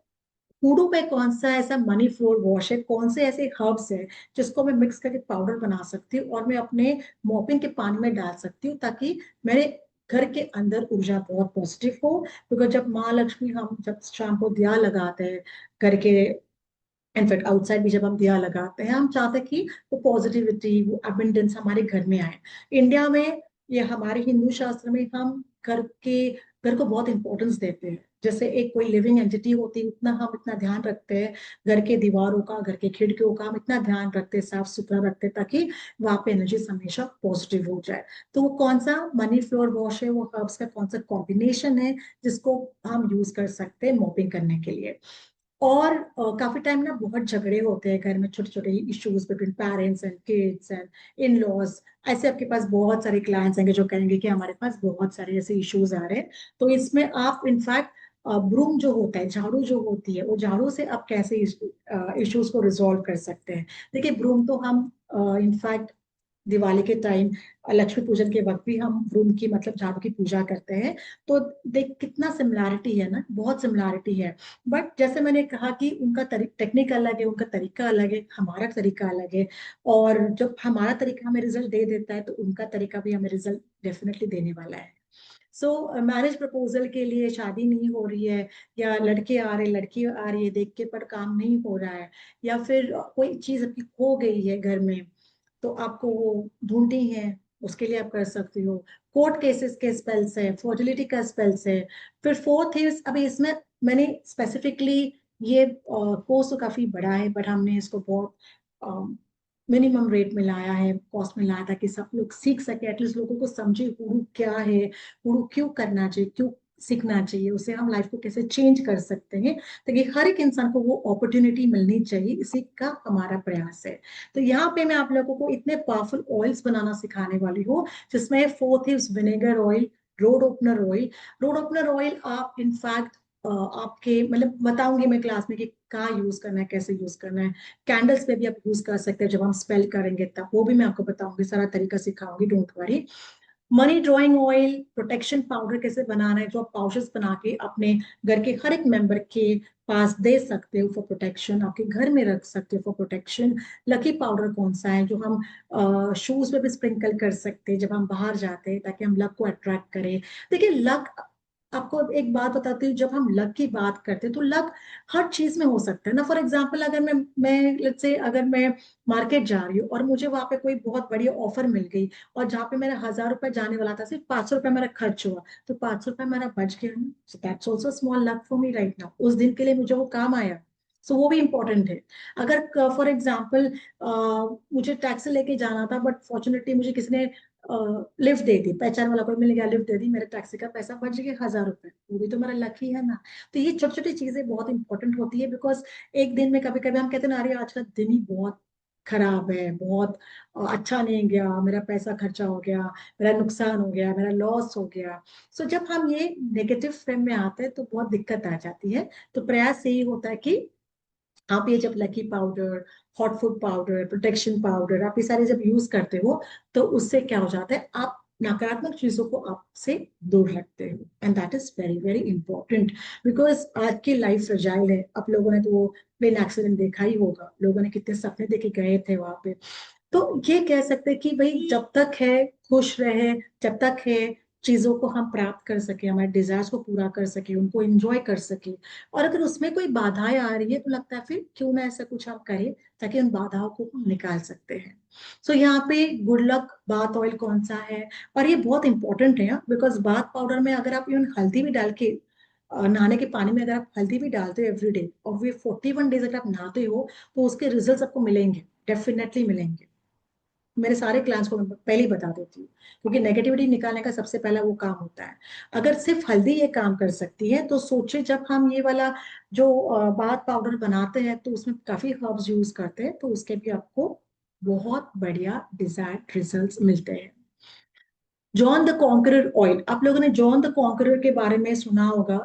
फूडू पे कौन सा ऐसा मनी फ्लोर वॉश है, कौन से ऐसे हर्ब्स है जिसको मैं मिक्स करके पाउडर बना सकती हूँ और मैं अपने मॉपिंग के पानी में डाल सकती हूँ, ताकि मेरे घर के अंदर ऊर्जा बहुत पॉजिटिव हो। क्योंकि जब माँ लक्ष्मी, हम जब शाम को दिया लगाते हैं घर के, इनफैक्ट आउटसाइड भी जब हम दिया लगाते हैं, हम चाहते हैं कि वो पॉजिटिविटी, वो अबंडेंस हमारे घर में आए। इंडिया में, ये हमारे हिंदू शास्त्र में, हम घर को बहुत इंपॉर्टेंस देते हैं। जैसे एक कोई लिविंग एंटिटी होती है, उतना हम इतना ध्यान रखते हैं। घर के दीवारों का, घर के खिड़कियों का हम इतना ध्यान रखते हैं, साफ सुथरा रखते हैं, ताकि वहां पे एनर्जी हमेशा पॉजिटिव हो जाए। तो वो कौन सा मनी फ्लोर वॉश है, वो हर्ब्स का कौन सा कॉम्बिनेशन है जिसको हम यूज कर सकते हैं मॉपिंग करने के लिए। और काफी टाइम ना बहुत झगड़े होते हैं घर में, छोटे छोटे issues between parents and kids and in laws. ऐसे आपके पास बहुत सारे क्लाइंट्स आएंगे जो कहेंगे कि हमारे पास बहुत सारे ऐसे इश्यूज आ रहे हैं। तो इसमें आप इनफैक्ट ब्रूम जो होता है, झाड़ू जो होती है, वो झाड़ू से आप कैसे इश्यूज को रिजॉल्व कर सकते हैं। देखिए, ब्रूम तो हम इनफैक्ट दिवाली के टाइम, लक्ष्मी पूजन के वक्त भी हम ब्रूम की, मतलब झाड़ू की पूजा करते हैं। तो देख कितना सिमिलैरिटी है ना, बहुत सिमिलैरिटी है। बट जैसे मैंने कहा कि उनका टेक्निक अलग है, उनका तरीका अलग है, हमारा तरीका अलग है। और जब हमारा तरीका हमें रिजल्ट दे देता है, तो उनका तरीका भी हमें रिजल्ट डेफिनेटली देने वाला है। सो मैरिज प्रपोजल के लिए, शादी नहीं हो रही है, या लड़के आ रहे लड़की आ रही है देख के, पर काम नहीं हो रहा है, या फिर कोई चीज आपकी खो गई है घर में, तो आपको वो ढूंढनी है, उसके लिए आप कर सकते हो। कोर्ट केसेस के स्पेल्स है, फर्टिलिटी का स्पेल्स है। फिर फोर्थ है, अभी इसमें मैंने स्पेसिफिकली, ये कोर्स तो काफी बड़ा है, बट हमने इसको बहुत मिनिमम रेट में लाया है, कॉस्ट में लाया, ताकि सब लोग सीख सके, एटलीस्ट लोगों को समझे हुडू क्या है, हुडू क्यों करना चाहिए, क्यों सीखना चाहिए, उसे हम लाइफ को कैसे चेंज कर सकते हैं, ताकि हर एक इंसान को वो अपॉर्चुनिटी मिलनी चाहिए। इसी का हमारा प्रयास है। तो यहाँ पे मैं आप लोगों को इतने पावरफुल ऑयल्स बनाना सिखाने वाली हूँ, जिसमें fourth is vinegar oil, road opener oil. Road opener oil आप इनफैक्ट आपके मतलब बताऊंगी मैं क्लास में कि कहाँ यूज करना है, कैसे यूज करना है। कैंडल्स पे भी आप यूज कर सकते हैं जब हम स्पेल करेंगे, तब वो भी मैं आपको बताऊंगी, सारा तरीका सिखाऊंगी, don't worry. Money drawing oil, protection powder कैसे बनाना है, जो आप पाउचेस बना के अपने घर के हर एक मेंबर के पास दे सकते हो फॉर प्रोटेक्शन, आपके घर में रख सकते हो फॉर प्रोटेक्शन। लकी पाउडर कौन सा है जो हम शूज पे भी स्प्रिंकल कर सकते हैं जब हम बाहर जाते हैं, ताकि हम लक को अट्रैक्ट करें। देखिए लक, आपको एक बात बताती हूँ, जब हम लक की बात करते हैं तो लक हर चीज में हो सकता है ना। फॉर एग्जाम्पल अगर मैं लेट्स से अगर मैं मार्केट जा रही हूँ और मुझे वहां पे कोई बहुत बढ़िया ऑफर मिल गई, और जहाँ पे मेरा 1,000 रुपए जाने वाला था, सिर्फ 500 रुपए मेरा खर्च हुआ, तो 500 रुपए मेरा बच गया ना। So that's also small luck for me right now, उस दिन के लिए मुझे वो काम आया। सो वो भी इंपॉर्टेंट है। अगर फॉर एग्जाम्पल मुझे टैक्सी लेके जाना था, बट फॉर्चुनेटली मुझे किसी ने लिफ्ट दे दी, पहचान वाला कोई मिल गया, लिफ्ट दे दी, मेरे टैक्सी का पैसा बच गया 1,000 रुपए, वो भी तो मेरा लक ही है ना। तो ये छोटी छोटी चीजें बहुत इंपॉर्टेंट होती है, बिकॉज एक दिन में कभी कभी हम कहते हैं ना, अरे आज का दिन ही बहुत खराब है, बहुत अच्छा नहीं गया, मेरा पैसा खर्चा हो गया, मेरा नुकसान हो गया, मेरा लॉस हो गया। सो जब हम ये नेगेटिव फ्रेम में आते हैं तो बहुत दिक्कत आ जाती है। तो प्रयास यही होता है कि आप ये जब lucky powder, hot food powder, protection powder, आप ये सारे जब यूज करते हो, तो उससे क्या हो जाता है, आप नकारात्मक चीजों को आपसे दूर रखते हो। And that is very very important, because आज की लाइफ फ्रेजाइल है। आप लोगों ने तो वो प्लेन एक्सीडेंट देखा ही होगा, लोगों ने कितने सपने देखे गए थे वहां पे। तो ये कह सकते हैं कि भाई जब तक है खुश रहे, जब तक है चीजों को हम प्राप्त कर सके, हमारे डिजायर्स को पूरा कर सके, उनको एंजॉय कर सके। और अगर उसमें कोई बाधाएं आ रही है तो लगता है फिर क्यों ना ऐसा कुछ हम करें, ताकि उन बाधाओं को हम निकाल सकते हैं। सो यहाँ पे गुड लक बाथ ऑयल कौन सा है, और ये बहुत इंपॉर्टेंट है, बिकॉज बाथ पाउडर में अगर आप इवन हल्दी भी डाल के नहाने के पानी में अगर आप हल्दी भी डालते हो एवरी डे, और वे 41 डेज अगर आप नहाते हो, तो उसके रिजल्ट आपको मिलेंगे, डेफिनेटली मिलेंगे। मेरे सारे क्लाइंट्स को मैं पहले ही बता देती हूँ, क्योंकि नेगेटिविटी निकालने का सबसे पहला वो काम होता है। अगर सिर्फ हल्दी ये काम कर सकती है, तो सोचे जब हम ये वाला जो बाथ पाउडर बनाते हैं तो उसमें काफी हर्ब्स यूज करते हैं, तो उसके भी आपको बहुत बढ़िया डिजायर्ड रिजल्ट्स मिलते हैं। जॉन द कॉन्करर ऑयल, आप लोगों ने जॉन द कॉन्करर के बारे में सुना होगा।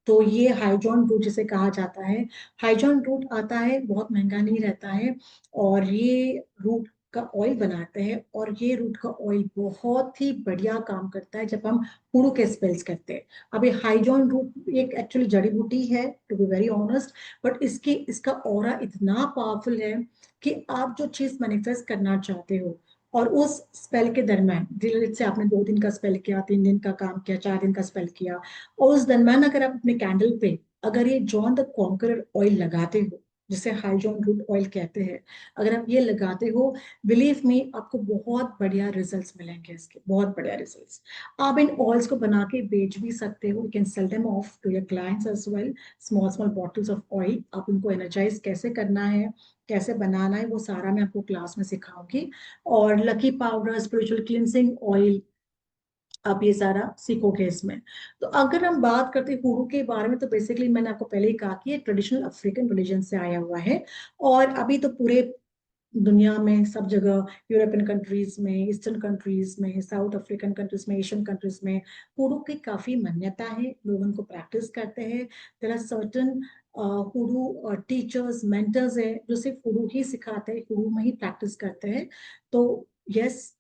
तो ये हाइजॉन रूट जिसे कहा जाता है, हाइजॉन रूट आता है, बहुत महंगा नहीं रहता है, और ये रूट का ऑयल बनाते हैं, और ये रूट का ऑयल बहुत ही बढ़िया काम करता है जब हम हुडू के स्पेल्स करते हैं। अब ये हाइजॉन रूट एक एक्चुअली जड़ी बूटी है, to be very honest, but इसका ऑरा इतना पावरफुल है कि आप जो चीज मैनिफेस्ट करना चाहते हो, और उस स्पेल के दरम्यान, लेट्स से आपने 2 दिन का स्पेल किया, 3 दिन का काम किया, 4 दिन का स्पेल किया, और उस दरम्यान अगर आप अपने कैंडल पे अगर ये जॉन द कॉन्करर ऑयल लगाते हो, जिसे हाइजॉन रूट ऑयल कहते हैं, अगर आप ये लगाते हो, बिलीव मी आपको बहुत बढ़िया रिजल्ट्स मिलेंगे, इसके बहुत बढ़िया रिजल्ट्स। आप इन ऑयल्स को बना के बेच भी सकते हो, you can sell them off to your clients as well, small small bottles of oil. आप इनको एनर्जाइज कैसे करना है, कैसे बनाना है, वो सारा मैं आपको क्लास में सिखाऊंगी। और lucky powder, spiritual cleansing oil, आप ये सारा सीखोगे इसमें। तो अगर हम बात करते हैं हुडू के बारे में, तो बेसिकली मैंने आपको पहले ही कहा कि ये ट्रेडिशनल अफ्रीकन रिलीजन से आया हुआ है, और अभी तो पूरे दुनिया में सब जगह, यूरोपियन कंट्रीज में, ईस्टर्न कंट्रीज में, साउथ अफ्रीकन कंट्रीज में, एशियन कंट्रीज में हुडू की काफी मान्यता है, लोग उनको प्रैक्टिस करते हैं। There are certain hoodoo teachers, mentors है जो सिर्फ हुडू ही सिखाते हैं, हुडू में ही प्रैक्टिस करते हैं। तो यस,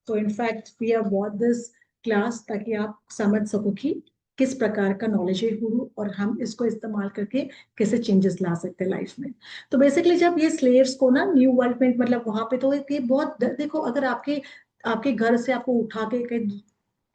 तो in fact we have bought this class ताकि आप समझ सको कि किस प्रकार का नॉलेज है गुरु, और हम इसको इस्तेमाल करके कैसे चेंजेस ला सकते हैं लाइफ में। तो बेसिकली जब ये स्लेव्स को ना न्यू वर्ल्ड में, मतलब वहां पे, तो ये बहुत देखो, अगर आपके आपके घर से आपको उठा के कहीं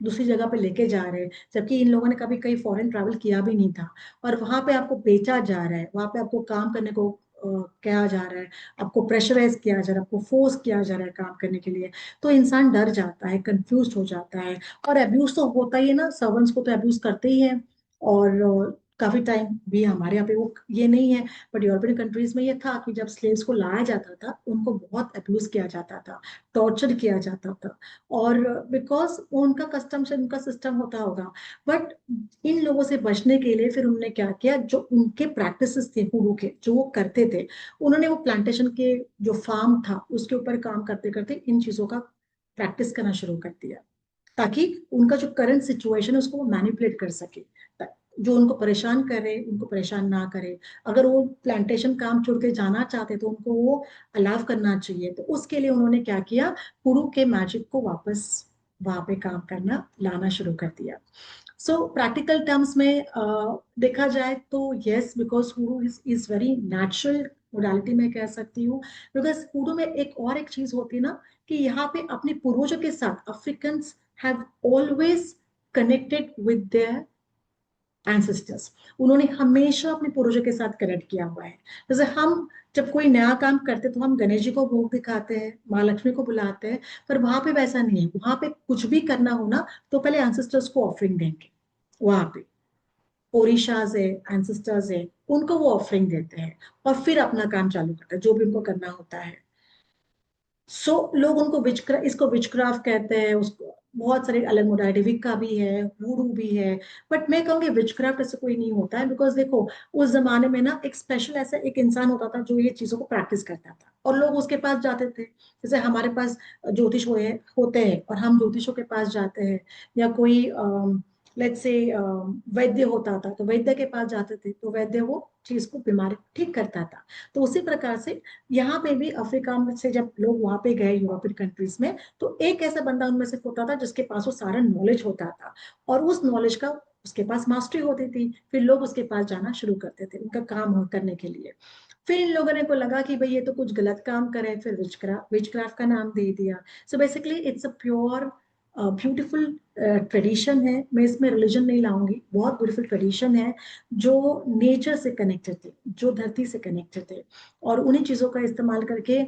दूसरी जगह पे लेके जा रहे हैं, जबकि इन लोगों ने कभी कहीं फॉरेन ट्रैवल किया भी नहीं था, और वहां पे आपको बेचा जा रहा है, वहां पे आपको काम करने को कहा जा रहा है, आपको प्रेशराइज किया जा रहा है, आपको फोर्स किया जा रहा है काम करने के लिए, तो इंसान डर जाता है, कंफ्यूज हो जाता है। और अब्यूज तो होता ही है ना, सर्वेंट्स को तो अब्यूज करते ही है। और काफी टाइम भी हमारे यहाँ पे वो ये नहीं है, बट यूरोपियन कंट्रीज में ये था कि जब स्लेव्स को लाया जाता था, उनको बहुत अब्यूज किया जाता था, टॉर्चर किया जाता था, और बिकॉज उनका कस्टम से उनका सिस्टम होता होगा। बट इन लोगों से बचने के लिए फिर उन्होंने क्या किया, जो उनके प्रैक्टिसेस थे हुडू के, जो वो करते थे, उन्होंने वो प्लांटेशन के जो फार्म था उसके ऊपर काम करते करते इन चीजों का प्रैक्टिस करना शुरू कर दिया, ताकि उनका जो करंट सिचुएशन है उसको वो मैनिपुलेट कर सके। जो उनको परेशान करे उनको परेशान ना करे। अगर वो प्लांटेशन काम छोड़ के जाना चाहते तो उनको वो अलाव करना चाहिए। तो उसके लिए उन्होंने क्या किया, हुडू के मैजिक को वापस वहां पे काम करना लाना शुरू कर दिया। सो प्रैक्टिकल टर्म्स में देखा जाए तो yes, because hoodoo is very natural modality में कह सकती हूँ। बिकॉज हुडू में एक चीज होती है ना, कि यहाँ पे अपने पूर्वजों के साथ African have always connected with their ancestors. उन्होंने हमेशा अपने पूर्वजों के साथ कनेक्ट किया हुआ है। जैसे हम जब कोई नया काम करते तो हम गणेश जी को भोग दिखाते हैं, माँ लक्ष्मी को बुलाते हैं, पर वहां पे वैसा नहीं है। वहां पे कुछ भी करना हो ना तो पहले एंसेस्टर्स को ऑफरिंग देंगे। वहां पे ओरिशाज है, एंसेस्टर्स है, उनको वो ऑफरिंग देते हैं और फिर अपना काम चालू करते हैं जो भी उनको करना होता है। सो लोग उनको इसको विचक्राफ्ट कहते हैं। उसको बहुत सारे अलग मोडालिटी, विक्का भी है, वुडू भी है। बट मैं कहूंगी विचक्राफ्ट ऐसे कोई नहीं होता है। बिकॉज देखो, उस जमाने में ना एक स्पेशल ऐसा एक इंसान होता था जो ये चीजों को प्रैक्टिस करता था और लोग उसके पास जाते थे। जैसे हमारे पास ज्योतिष होते हैं और हम ज्योतिषों के पास जाते हैं, या कोई लेट्स से वैद्य होता था तो वैद्य के पास जाते थे, तो वैद्य वो चीज को बीमारी ठीक करता था। तो उसी प्रकार से यहाँ पे भी अफ्रीका में से जब लोग वहां पे गए यूरोपियन कंट्रीज में, तो एक ऐसा बंदा उनमें से होता था जिसके पास वो सारा नॉलेज होता था और उस नॉलेज का उसके पास मास्टरी होती थी। फिर लोग उसके पास जाना शुरू करते थे उनका काम करने के लिए। फिर इन लोगों ने को लगा कि भाई ये तो कुछ गलत काम करे, फिर विचक्राफ्ट का नाम दे दिया। So basically it's a pure beautiful tradition है। मैं इसमें रिलीजन नहीं लाऊंगी, बहुत ब्यूटीफुल ट्रेडिशन है जो नेचर से कनेक्टेड थे, जो धरती से कनेक्टेड थे। और उन्हीं चीजों का इस्तेमाल करके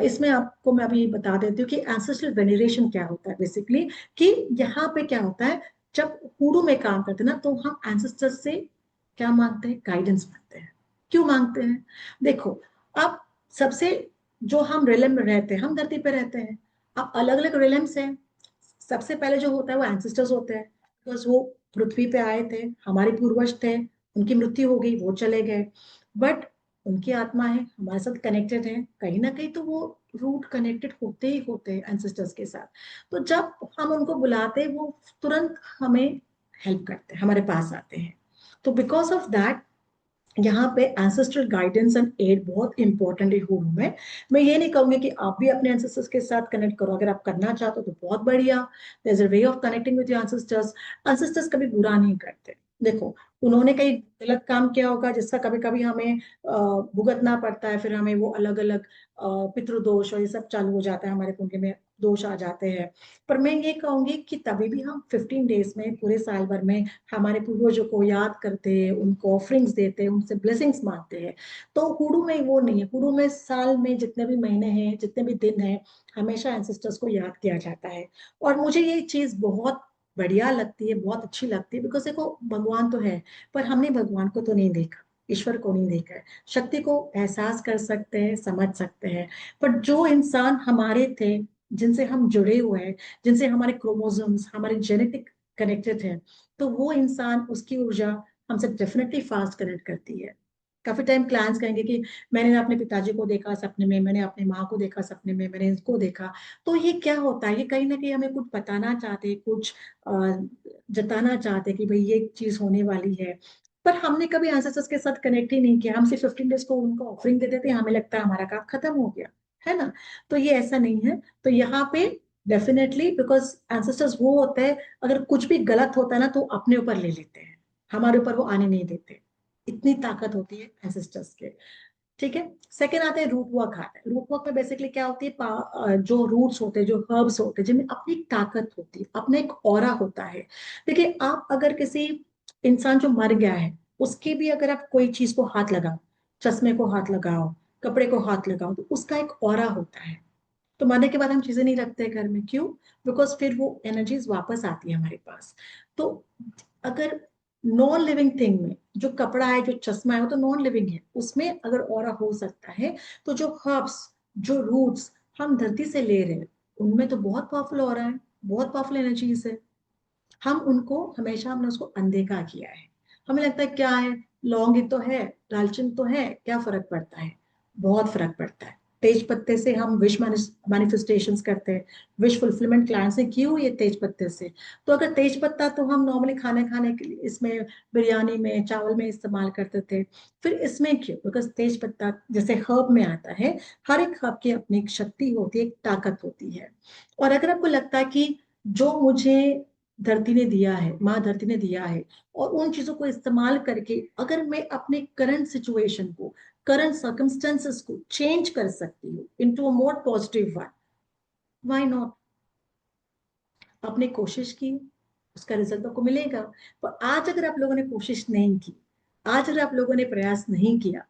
इसमें आपको मैं अभी बता देती हूँ कि एंसेस्ट्रल वेनरेशन क्या होता है बेसिकली। कि यहाँ पे क्या होता है, जब हुडू में काम करते हैं ना तो हम एंसेस्टर्स से क्या मांगते हैं, गाइडेंस मांगते हैं। क्यों मांगते हैं, देखो, अब सबसे जो हम रिलम में रहते हैं, हम धरती पे रहते हैं, अब अलग अलग रिलम्स हैं। सबसे पहले जो होता है वो एंसेस्टर्स होते हैं, बिकॉज वो पृथ्वी पे आए थे, हमारे पूर्वज थे, उनकी मृत्यु हो गई, वो चले गए। बट उनकी आत्मा है, हमारे साथ कनेक्टेड है, कहीं ना कहीं तो वो रूट कनेक्टेड होते ही होते हैं एंसेस्टर्स के साथ। तो जब हम उनको बुलाते हैं वो तुरंत हमें हेल्प करते हैं, हमारे पास आते हैं। तो बिकॉज ऑफ दैट यहाँ पे एंसेस्ट्रल गाइडेंस एंड एड बहुत इंपॉर्टेंट है हुडू में। मैं ये नहीं कहूंगी कि आप भी अपने एंसेस्टर्स के साथ कनेक्ट करो, अगर आप करना चाहते हो तो बहुत बढ़िया। There is a way of connecting with your ancestors. Ancestors कभी बुरा नहीं करते। देखो, उन्होंने कई गलत काम किया होगा जिसका कभी कभी हमें भुगतना पड़ता है, फिर हमें वो अलग अलग पितृदोष और ये सब चालू हो जाता है, हमारे कुंडली में दोष आ जाते हैं। पर मैं ये कहूंगी कि तभी भी हम 15 डेज में, पूरे साल भर में हमारे पूर्वजों को याद करते हैं, उनको ऑफरिंग्स देते हैं, उनसे ब्लेसिंग्स मांगते हैं। तो हुडू में वो नहीं है। हुडू में साल में जितने भी महीने हैं, जितने भी दिन हैं, हमेशा एंसेस्टर्स को याद किया जाता है। और मुझे ये चीज बहुत बढ़िया लगती है, बहुत अच्छी लगती है। बिकॉज देखो, भगवान तो है पर हमने भगवान को तो नहीं देखा, ईश्वर को नहीं देखा है। शक्ति को एहसास कर सकते हैं, समझ सकते हैं, पर जो इंसान हमारे थे, जिनसे हम जुड़े हुए हैं, जिनसे हमारे क्रोमोसोम्स, हमारे जेनेटिक कनेक्टेड है, तो वो इंसान, उसकी ऊर्जा हमसे डेफिनेटली फास्ट कनेक्ट करती है। काफी टाइम क्लाइंट्स कहेंगे कि मैंने अपने पिताजी को देखा सपने में, मैंने अपनी माँ को देखा सपने में, मैंने इसको देखा। तो ये क्या होता है, ये कहीं ना कहीं हमें कुछ बताना चाहते, कुछ जताना चाहते कि भाई ये चीज होने वाली है। पर हमने कभी एंसेस्टर्स के साथ कनेक्ट ही नहीं किया। हम सिर्फ 15 डेज को उनको ऑफरिंग दे देते हैं, हमें लगता है हमारा काम खत्म हो गया, है ना। तो ये ऐसा नहीं है। तो यहाँ पे डेफिनेटली, बिकॉज एंसेस्टर्स वो होते हैं, अगर कुछ भी गलत होता है ना तो अपने ऊपर ले लेते हैं, हमारे ऊपर वो आने नहीं देते। इतनी ताकत होती है एंसेस्टर्स के। ठीक है। सेकेंड आते हैं रूट वर्क। आता है रूट वर्क में बेसिकली क्या होती है, जो रूट्स होते हैं, जो हर्ब्स होते हैं, जिनमें अपनी एक ताकत होती है, अपना एक ऑरा होता है। देखिए, आप अगर किसी इंसान जो मर गया है उसके भी अगर आप कोई चीज को हाथ लगाओ, चश्मे को हाथ लगाओ, कपड़े को हाथ लगाओ, तो उसका एक ऑरा होता है। तो मरने के बाद हम चीजें नहीं रखते घर में, क्यों? बिकॉज फिर वो एनर्जीज वापस आती है हमारे पास। तो अगर नॉन लिविंग थिंग में जो कपड़ा है, जो चश्मा है, वो तो नॉन लिविंग है, उसमें अगर ऑरा हो सकता है, तो जो हर्ब्स, जो रूट्स हम धरती से ले रहे हैं, उनमें तो बहुत पावरफुल ऑरा है, बहुत पावरफुल एनर्जीज है। हम उनको हमेशा, हमने उसको अनदेखा किया है। हमें लगता है क्या है, लौंग ही तो है, दालचीनी तो है, क्या फर्क पड़ता है? बहुत फर्क पड़ता है। तेज पत्ते से हम विश मैनिफेस्टेशंस करते हैं, विश फुलफिलमेंट क्लाइंट्स ने की हुई है तेज पत्ते से। तो अगर तेज पत्ता तो हम नॉर्मली खाने खाने के लिए इसमें बिरयानी में चावल में इस्तेमाल करते थे, फिर इसमें क्यों? बिकॉज तेज पत्ता जैसे हर्ब में आता है, हर एक हर्ब की अपनी एक शक्ति होती है, एक ताकत होती है। और अगर आपको लगता है कि जो मुझे धरती ने दिया है, माँ धरती ने दिया है, और उन चीजों को इस्तेमाल करके अगर मैं अपने करंट सिचुएशन को, करंट सर्कमस्टेंसेस को चेंज कर सकती हूँ into a more positive one, why not? आपने कोशिश की, उसका रिजल्ट आपको मिलेगा। पर आज अगर आप लोगों ने कोशिश नहीं की, आज अगर आप लोगों ने प्रयास नहीं किया,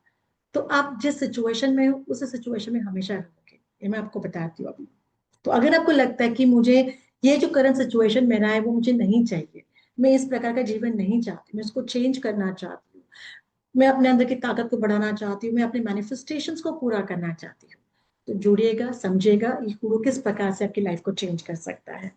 तो आप जिस सिचुएशन में हो उस सिचुएशन में हमेशा रहोगे। ये मैं आपको बताती हूँ अभी। तो अगर आपको लगता है कि मुझे ये जो करंट सिचुएशन मेरा है वो मुझे नहीं चाहिए, मैं इस प्रकार का जीवन नहीं चाहती, मैं इसको चेंज करना चाहती हूँ, मैं अपने अंदर की ताकत को बढ़ाना चाहती हूँ, मैं अपने मैनिफेस्टेशंस को पूरा करना चाहती हूँ, तो जुड़िएगा, समझिएगा ये गुरु किस प्रकार से आपकी लाइफ को चेंज कर सकता है।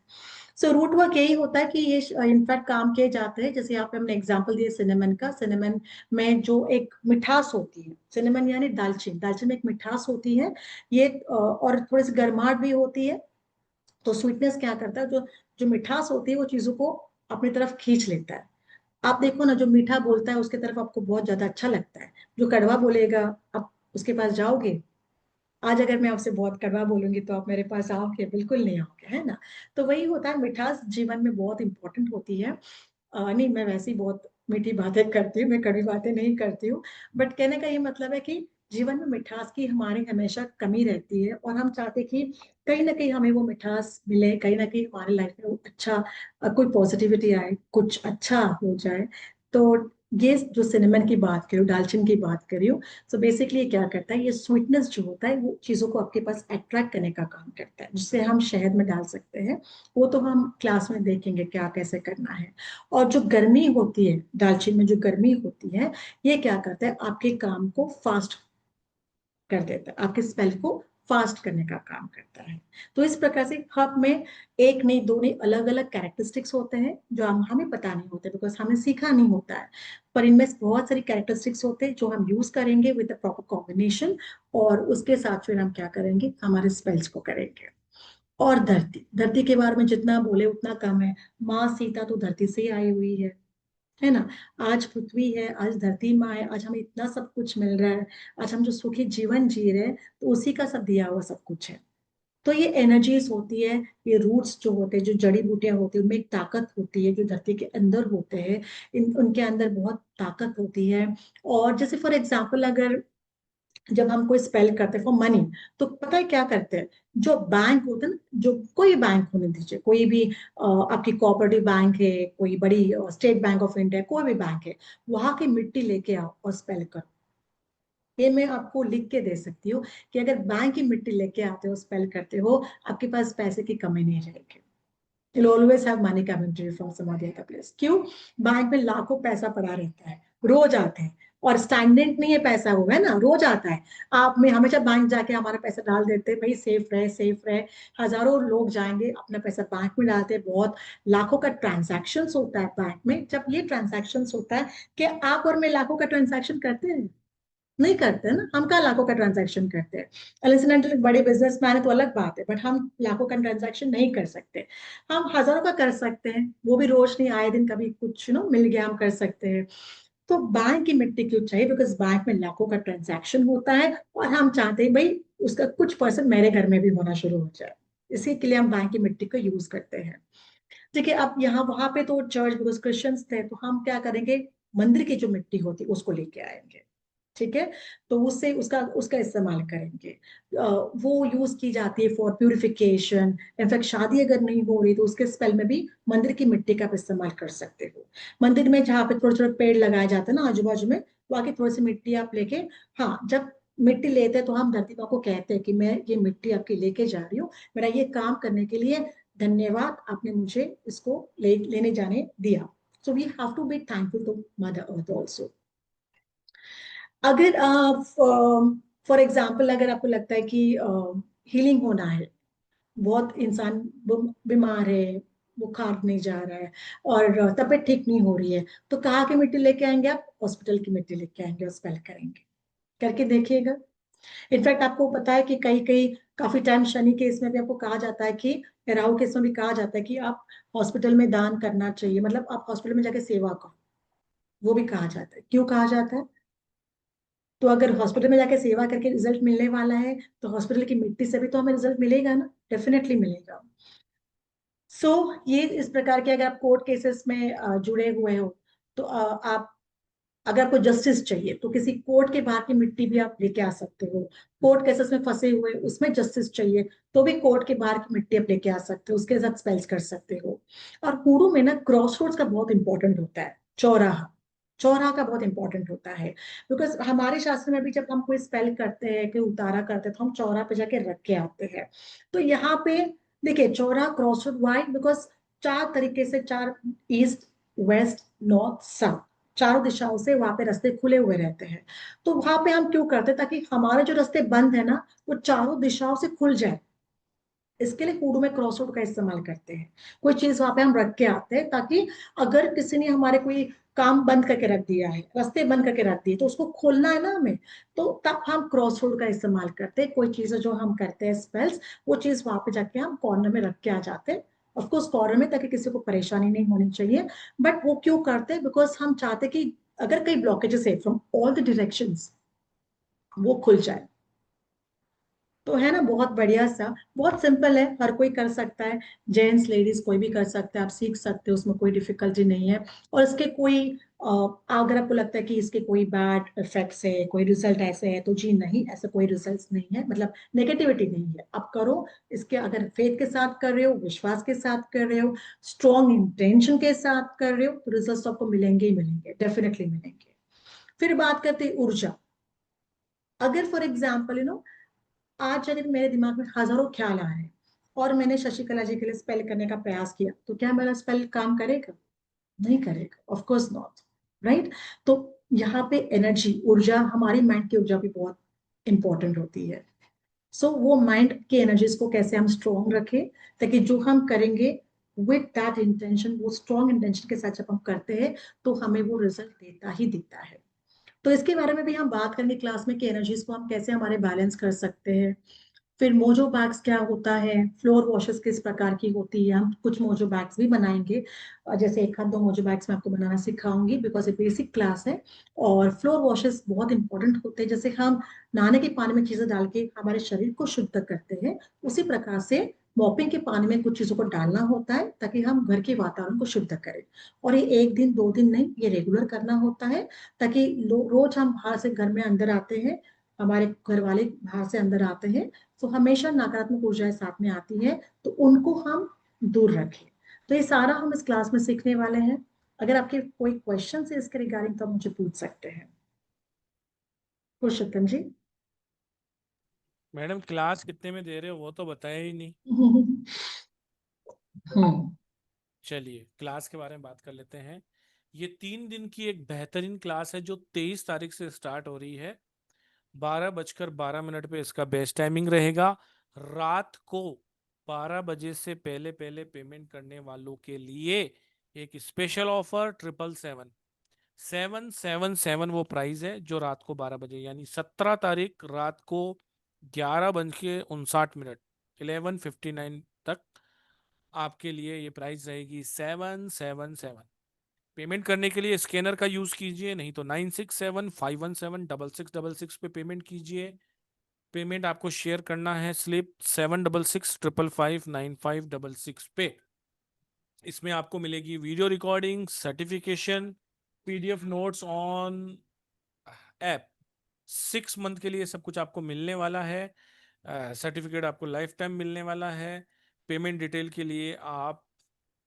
सो रूट वर्क यही होता है कि ये इनफैक्ट काम किए जाते हैं, जैसे यहाँ पे हमने एग्जांपल दिया सिनेमन का। सिनेमन में जो एक मिठास होती है, सिनेमन यानी दालचीनी, दालचीनी में एक मिठास होती है, ये और थोड़ी सी गर्माहट भी होती है। तो स्वीटनेस क्या करता है, जो जो मिठास होती है वो चीजों को अपनी तरफ खींच लेता है। आप देखो ना, जो मीठा बोलता है उसके तरफ आपको बहुत ज्यादा अच्छा लगता है, जो कड़वा बोलेगा आप उसके पास जाओगे? आज अगर मैं आपसे बहुत कड़वा बोलूंगी तो आप मेरे पास आओगे? बिल्कुल नहीं आओगे, है ना? तो वही होता है, मिठास जीवन में बहुत इंपॉर्टेंट होती है। नहीं, मैं वैसे ही बहुत मीठी बातें करती हूँ, मैं कड़वी बातें नहीं करती हूँ। बट कहने का ये मतलब है कि जीवन में मिठास की हमारी हमेशा कमी रहती है, और हम चाहते हैं कि कहीं ना कहीं हमें वो मिठास मिले, कहीं ना कहीं हमारी लाइफ में वो अच्छा कोई पॉजिटिविटी आए, कुछ अच्छा हो जाए। तो ये जो सिनेमन की बात करूँ, दालचीनी की बात करूँ, सो बेसिकली ये क्या करता है, ये स्वीटनेस जो होता है वो चीजों को आपके पास अट्रैक्ट करने का काम करता है, जिससे हम शहद में डाल सकते हैं। वो तो हम क्लास में देखेंगे क्या कैसे करना है। और जो गर्मी होती है, दालचीनी में जो गर्मी होती है, ये क्या करता है, आपके काम को फास्ट कर देता है, आपके स्पेल को फास्ट करने का काम करता है। तो इस प्रकार से हब में एक नहीं दो नहीं अलग अलग कैरेक्टरिस्टिक्स होते हैं जो हम हमें पता नहीं होते, बिकॉज हमें सीखा नहीं होता है। पर इनमें बहुत सारी कैरेक्टरिस्टिक्स होते हैं जो हम यूज करेंगे विद द प्रॉपर कॉम्बिनेशन, और उसके साथ फिर हम क्या करेंगे, हमारे स्पेल्स को करेंगे। और धरती, धरती के बारे में जितना बोले उतना कम है। माँ सीता तो धरती से ही आई हुई है ना? आज पृथ्वी है, आज धरती माँ है, आज हमें इतना सब कुछ मिल रहा है, आज हम जो सुखी जीवन जी रहे हैं तो उसी का सब दिया हुआ सब कुछ है। तो ये एनर्जीज होती है, ये रूट्स जो होते हैं, जो जड़ी बूटियां होती है, उनमें एक ताकत होती है, जो धरती के अंदर होते हैं, इन उनके अंदर बहुत ताकत होती है। और जैसे फॉर एग्जाम्पल, अगर जब हम कोई स्पेल करते हैं फॉर मनी, तो पता है क्या करते हैं, जो बैंक होते हैं ना, जो कोई बैंक होने दीजिए, कोई भी आपकी कोऑपरेटिव बैंक है, कोई बड़ी स्टेट बैंक ऑफ इंडिया, कोई भी बैंक है, वहां की मिट्टी लेके आओ और स्पेल करो। ये मैं आपको लिख के दे सकती हूँ कि अगर बैंक की मिट्टी लेके आते हो, स्पेल करते हो, आपके पास पैसे की कमी नहीं रहेगी। You'll always have money coming to you from some other place. क्यों? बैंक में लाखों पैसा पड़ा रहता है, रोज आते हैं, और स्टैंडर्ड नहीं है पैसा, वो है ना, रोज आता है। आप में हमेशा बैंक जाके हमारा पैसा डाल देते हैं, भाई सेफ रहे सेफ रहे। हजारों लोग जाएंगे अपना पैसा बैंक में डालते हैं, बहुत लाखों का ट्रांजैक्शन होता है बैंक में। जब ये ट्रांजैक्शन होता है, कि आप और मैं लाखों का ट्रांजैक्शन करते हैं? नहीं करते ना, हम कहाँ लाखों का ट्रांजैक्शन करते हैं। अनलेस बड़े बिजनेसमैन है तो अलग बात है, बट हम लाखों का ट्रांजैक्शन नहीं कर सकते। हम हजारों का कर सकते हैं, वो भी रोज नहीं, आए दिन कभी कुछ मिल गया हम कर सकते हैं। तो बैंक की मिट्टी क्यों चाहिए? बिकॉज बैंक में लाखों का ट्रांजैक्शन होता है, और हम चाहते हैं भाई उसका कुछ परसेंट मेरे घर में भी होना शुरू हो जाए, इसी के लिए हम बैंक की मिट्टी को यूज करते हैं। ठीक है, अब यहाँ वहां पे तो चर्च, बिकॉज क्रिश्चियंस थे, तो हम क्या करेंगे, मंदिर की जो मिट्टी होती है उसको लेके आएंगे। ठीक है, तो उससे उसका उसका इस्तेमाल करेंगे। वो यूज की जाती है फॉर प्यूरिफिकेशन। इनफैक्ट शादी अगर नहीं हो रही तो उसके स्पेल में भी मंदिर की मिट्टी का आप इस्तेमाल कर सकते हो। मंदिर में जहाँ पे थोड़े थोड़े पेड़ लगाए जाते हैं ना आजू बाजू में, वहाँ की थोड़ी सी मिट्टी आप लेके, हाँ, जब मिट्टी लेते हैं तो हम धरती माँ को कहते हैं कि मैं ये मिट्टी आपकी लेके जा रही हूँ, मेरा ये काम करने के लिए धन्यवाद, आपने मुझे इसको लेने जाने दिया। So we have to be thankful to mother earth also. अगर फॉर एग्जाम्पल, अगर आपको लगता है कि हीलिंग होना है, बहुत इंसान बीमार है, बुखार नहीं जा रहा है, और तबीयत ठीक नहीं हो रही है, तो कहाँ की मिट्टी लेके आएंगे आप? हॉस्पिटल की मिट्टी लेके आएंगे और स्पेल करेंगे। करके देखिएगा, इनफैक्ट आपको पता है कि कई कई काफी टाइम शनि केस में भी आपको कहा जाता है कि, राहु केस में भी कहा जाता है कि आप हॉस्पिटल में दान करना चाहिए, मतलब आप हॉस्पिटल में जाके सेवा करो, वो भी कहा जाता है। क्यों कहा जाता है? तो अगर हॉस्पिटल में जाके सेवा करके रिजल्ट मिलने वाला है, तो हॉस्पिटल की मिट्टी से भी तो हमें रिजल्ट मिलेगा ना, डेफिनेटली मिलेगा। सो ये इस प्रकार के, अगर आप कोर्ट केसेस में जुड़े हुए हो, तो आप, अगर आपको जस्टिस चाहिए तो किसी कोर्ट के बाहर की मिट्टी भी आप लेके आ सकते हो। कोर्ट केसेस में फंसे हुए, उसमें जस्टिस चाहिए तो भी कोर्ट के बाहर की मिट्टी आप लेके आ सकते हो, उसके साथ स्पेल्स कर सकते हो। और कुडू में ना क्रॉस रोड्स का बहुत इंपॉर्टेंट होता है, चौराहा, चौराहा का बहुत इंपॉर्टेंट होता है। बिकॉज हमारे शास्त्र में भी जब हम कोई स्पेल करते हैं, कोई उतारा करते हैं, तो हम चौराहा पे जाके रख के आते हैं। तो यहाँ पे देखिए, चौराहा क्रॉस रोड, वाई? बिकॉज चार तरीके से, चार, ईस्ट, वेस्ट, नॉर्थ, साउथ, चारों दिशाओं से वहां पे रास्ते खुले हुए रहते हैं। तो वहां पे हम क्यों करते हैं? ताकि हमारे जो रास्ते बंद है ना, वो चारों दिशाओं से खुल जाए। इसके लिए कूडू में क्रॉस रोड का इस्तेमाल करते हैं। कोई चीज वहां पे हम रख के आते हैं, ताकि अगर किसी ने हमारे कोई काम बंद करके रख दिया है, रास्ते बंद करके रख दिए, तो उसको खोलना है ना हमें, तो तब हम क्रॉस रोड का इस्तेमाल करते हैं। कोई चीज जो हम करते हैं स्पेल्स, वो चीज वहां पे जाके हम कॉर्नर में रख के आ जाते हैं। ऑफकोर्स कॉर्नर में, ताकि किसी को परेशानी नहीं होनी चाहिए। बट वो क्यों करते हैं? बिकॉज हम चाहते कि अगर कई ब्लॉकेजेस है फ्रॉम ऑल द डायरेक्शंस, वो खुल जाए। तो है ना, बहुत बढ़िया सा, बहुत सिंपल है, हर कोई कर सकता है। जेंट्स लेडीज कोई भी कर सकता है, आप सीख सकते हो, उसमें कोई डिफिकल्टी नहीं है। और इसके कोई अगर आपको लगता है कि इसके कोई बैड इफेक्ट्स है, कोई रिजल्ट ऐसे है, तो जी नहीं, ऐसा कोई रिजल्ट नहीं है, मतलब नेगेटिविटी नहीं है। आप करो इसके, अगर फेथ के साथ कर रहे हो, विश्वास के साथ कर रहे हो, स्ट्रॉन्ग इंटेंशन के साथ कर रहे हो, तो रिजल्ट आपको मिलेंगे ही मिलेंगे, डेफिनेटली मिलेंगे। फिर बात करते हैं ऊर्जा। अगर फॉर एग्जाम्पल आज अगर मेरे दिमाग में हजारों ख्याल आ रहे हैं, और मैंने शशिकला जी के लिए स्पेल करने का प्रयास किया, तो क्या मेरा स्पेल काम करेगा? नहीं करेगा, ऑफ कोर्स नॉट, राइट? तो यहाँ पे एनर्जी, ऊर्जा, हमारी माइंड की ऊर्जा भी बहुत इंपॉर्टेंट होती है। सो वो माइंड की एनर्जीज को कैसे हम स्ट्रॉन्ग रखें, ताकि जो हम करेंगे विद दैट इंटेंशन, वो स्ट्रॉन्ग इंटेंशन के साथ जब हम करते हैं, तो हमें वो रिजल्ट देता ही देता है। तो इसके बारे में भी हम बात करेंगे क्लास में, कि एनर्जीज को हम कैसे हमारे बैलेंस कर सकते हैं। फिर मोजो बैग्स क्या होता है, फ्लोर वॉशेस किस प्रकार की होती है, हम कुछ मोजो बैग्स भी बनाएंगे। जैसे एक हाथ दो मोजो बैग्स मैं आपको बनाना सिखाऊंगी, बिकॉज ये बेसिक क्लास है। और फ्लोर वॉशेस बहुत इंपॉर्टेंट होते हैं। जैसे हम नहाने के पानी में चीजें डाल के हमारे शरीर को शुद्ध करते हैं, उसी प्रकार से मॉपिंग के पानी में कुछ चीजों को डालना होता है, ताकि हम घर के वातावरण को शुद्ध करें। और ये एक दिन दो दिन नहीं, ये रेगुलर करना होता है। ताकि रोज हम बाहर से घर में अंदर आते हैं, हमारे घर वाले बाहर से अंदर आते हैं, तो हमेशा नकारात्मक ऊर्जाएं साथ में आती है, तो उनको हम दूर रखें। तो ये सारा हम इस क्लास में सीखने वाले हैं। अगर आपके कोई क्वेश्चन है इसके रिगार्डिंग, तो आप मुझे पूछ सकते हैं। पुरुषोत्तम जी। मैडम क्लास कितने में दे रहे हो वो तो बताया ही नहीं। हम्म। चलिए क्लास के बारे में बात कर लेते हैं। ये 3 दिन की एक बेहतरीन क्लास है जो 23 तारीख से स्टार्ट हो रही है। 12:12 पे इसका बेस्ट टाइमिंग रहेगा। रात को 12 बजे से पहले पहले पेमेंट करने वालों के लिए एक स्पेशल ऑफर 777 वो प्राइस है जो रात को 12 बजे, यानी 17 तारीख रात को 11:59 11:59 तक आपके लिए ये प्राइस रहेगी 777। पेमेंट करने के लिए स्कैनर का यूज कीजिए, नहीं तो 9675176666 पे पेमेंट कीजिए। पेमेंट आपको शेयर करना है स्लिप 7665559566 पे। इसमें आपको मिलेगी video recording, certification, PDF notes on app. 6 month के लिए सब कुछ आपको मिलने वाला है। सर्टिफिकेट आपको लाइफ टाइम मिलने वाला है। पेमेंट डिटेल के लिए आप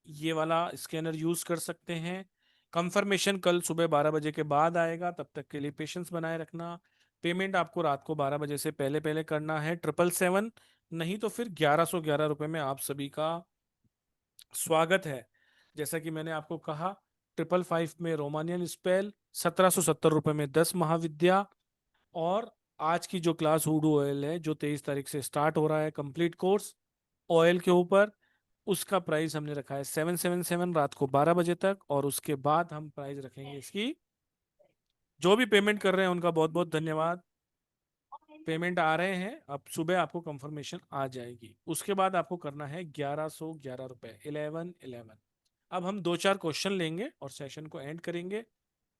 ये वाला स्कैनर यूज कर सकते हैं। कंफर्मेशन कल सुबह 12 बजे के बाद आएगा, तब तक के लिए पेशेंस बनाए रखना। पेमेंट आपको रात को 12 बजे से पहले पहले करना है 777, नहीं तो फिर 1111 रुपये में आप सभी का स्वागत है। जैसा कि मैंने आपको कहा, 555 में रोमानियन स्पेल, 1770 रुपये में 10 महाविद्या। और आज की जो क्लास हुडू ऑयल है जो 23 तारीख से स्टार्ट हो रहा है, कंप्लीट कोर्स ऑयल के ऊपर, उसका प्राइस हमने रखा है 777 रात को 12 बजे तक। और उसके बाद हम प्राइस रखेंगे इसकी। जो भी पेमेंट कर रहे हैं उनका बहुत बहुत धन्यवाद। पेमेंट आ रहे हैं, अब सुबह आपको कंफर्मेशन आ जाएगी। उसके बाद आपको करना है 1111 रुपए, 1111। अब हम 2-4 क्वेश्चन लेंगे और सेशन को एंड करेंगे।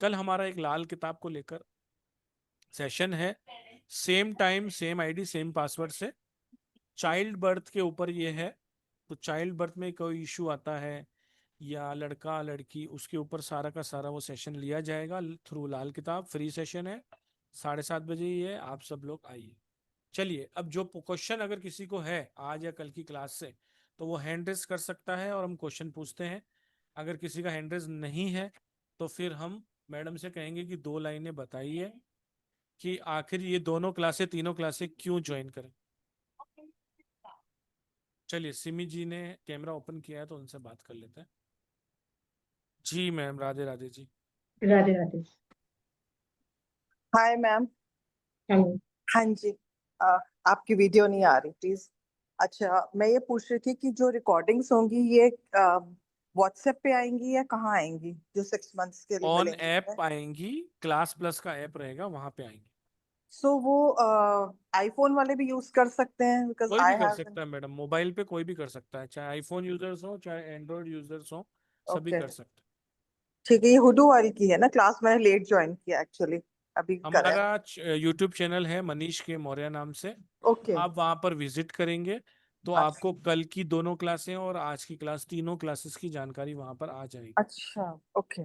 कल हमारा एक लाल किताब को लेकर सेशन है, same time same ID same password से। चाइल्ड बर्थ के ऊपर ये है, तो चाइल्ड बर्थ में कोई इशू आता है या लड़का लड़की, उसके ऊपर सारा का सारा वो सेशन लिया जाएगा थ्रू लाल किताब। फ्री सेशन है, 7:30 बजे ही है, आप सब लोग आइए। चलिए, अब जो क्वेश्चन अगर किसी को है आज या कल की क्लास से, तो वो हैंड रेज कर सकता है और हम क्वेश्चन पूछते हैं। अगर किसी का हैंड रेज नहीं है तो फिर हम मैडम से कहेंगे कि 2 लाइनें बताइए कि आखिर ये दोनों क्लासें, तीनों क्लासें क्यों ज्वाइन करें। चलिए, सिमी जी ने कैमरा ओपन किया है तो उनसे बात कर लेते हैं। जी ma'am, Radhe Radhe ji. Radhe Radhe. Hi ma'am. Hello. हाँ जी। अ, आपकी वीडियो नहीं आ रही प्लीज। अच्छा, मैं ये पूछ रही थी कि जो रिकॉर्डिंग्स होंगी ये व्हाट्सएप पे आएंगी या कहाँ आएंगी, जो 6 मंथ्स के लिए ऑन मिलेंगी ऐप हमें? आएंगी, क्लास प्लस का ऐप रहेगा, वहां पे आएंगी। सो वो आईफोन वाले भी यूज कर सकते हैं, बिकॉज कोई भी आई कर हैव। सकता है मैडम, मोबाइल पे कोई भी कर सकता है, चाहे आईफोन यूजर्स हो चाहे एंड्रॉयड यूजर्स हो, सभी ओके, कर सकते हैं। ठीक है। ये हुडू वाली की है ना क्लास? मैंने लेट ज्वाइन किया एक्चुअली, अभी करा हमारा यूट्यूब चैनल है मनीष के मौर्य नाम से, ओके। आप वहां पर विजिट करेंगे तो अच्छा आपको कल की दोनों क्लासें और आज की क्लास, तीनों क्लासेस की जानकारी वहां पर आ जाएगी। अच्छा, ओके,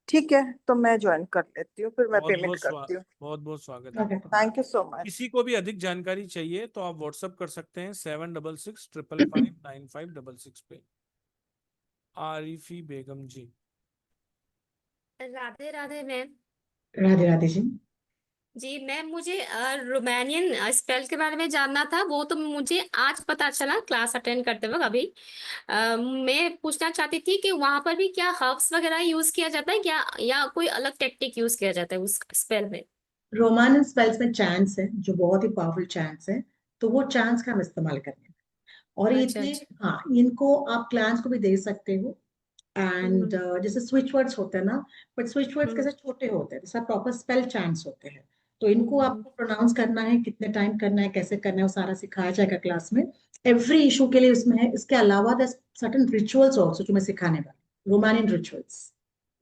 ठीक है, तो मैं ज्वाइन कर लेती हूँ, फिर मैं बहुत पेमेंट बहुत करती हूँ। बहुत बहुत स्वागत है। Okay. Thank you so much. किसी को भी अधिक जानकारी चाहिए तो आप व्हाट्सअप कर सकते हैं 7665559566 पे। आरिफी बेगम जी। राधे राधे मैम। राधे राधे जी। जी मैम, मुझे रोमानियन स्पेल के बारे में जानना था, वो तो मुझे आज पता चला क्लास अटेंड करते वक्त अभी। मैं पूछना चाहती थी कि वहां पर भी क्या हर्ब्स वगैरह यूज किया जाता है क्या, या कोई अलग टेक्निक यूज किया जाता है उस स्पेल में? रोमानियन स्पेल्स में चांस है, जो बहुत ही पावरफुल चांस है, तो वो चांस का हम इस्तेमाल करेंगे। और ये अच्छा इतने, अच्छा। हाँ, इनको आप क्लाइंट्स को भी दे सकते हो। एंड हम्म जैसे स्विच वर्ड्स होते हैं ना, बट स्विच वर्ड्स हम्म कैसे छोटे होते हैं, जैसे प्रॉपर स्पेल चांस होते हैं। तो इनको हम्म। आपको प्रोनाउंस करना है, कितने टाइम करना है, कैसे करना है, वो सारा सिखाया जाएगा क्लास में। एवरी इशू के लिए उसमें है। इसके अलावा द सर्टेन रिचुअल्स ऑल्सो जो मैं सिखाने वाली, रोमानियन रिचुअल्स।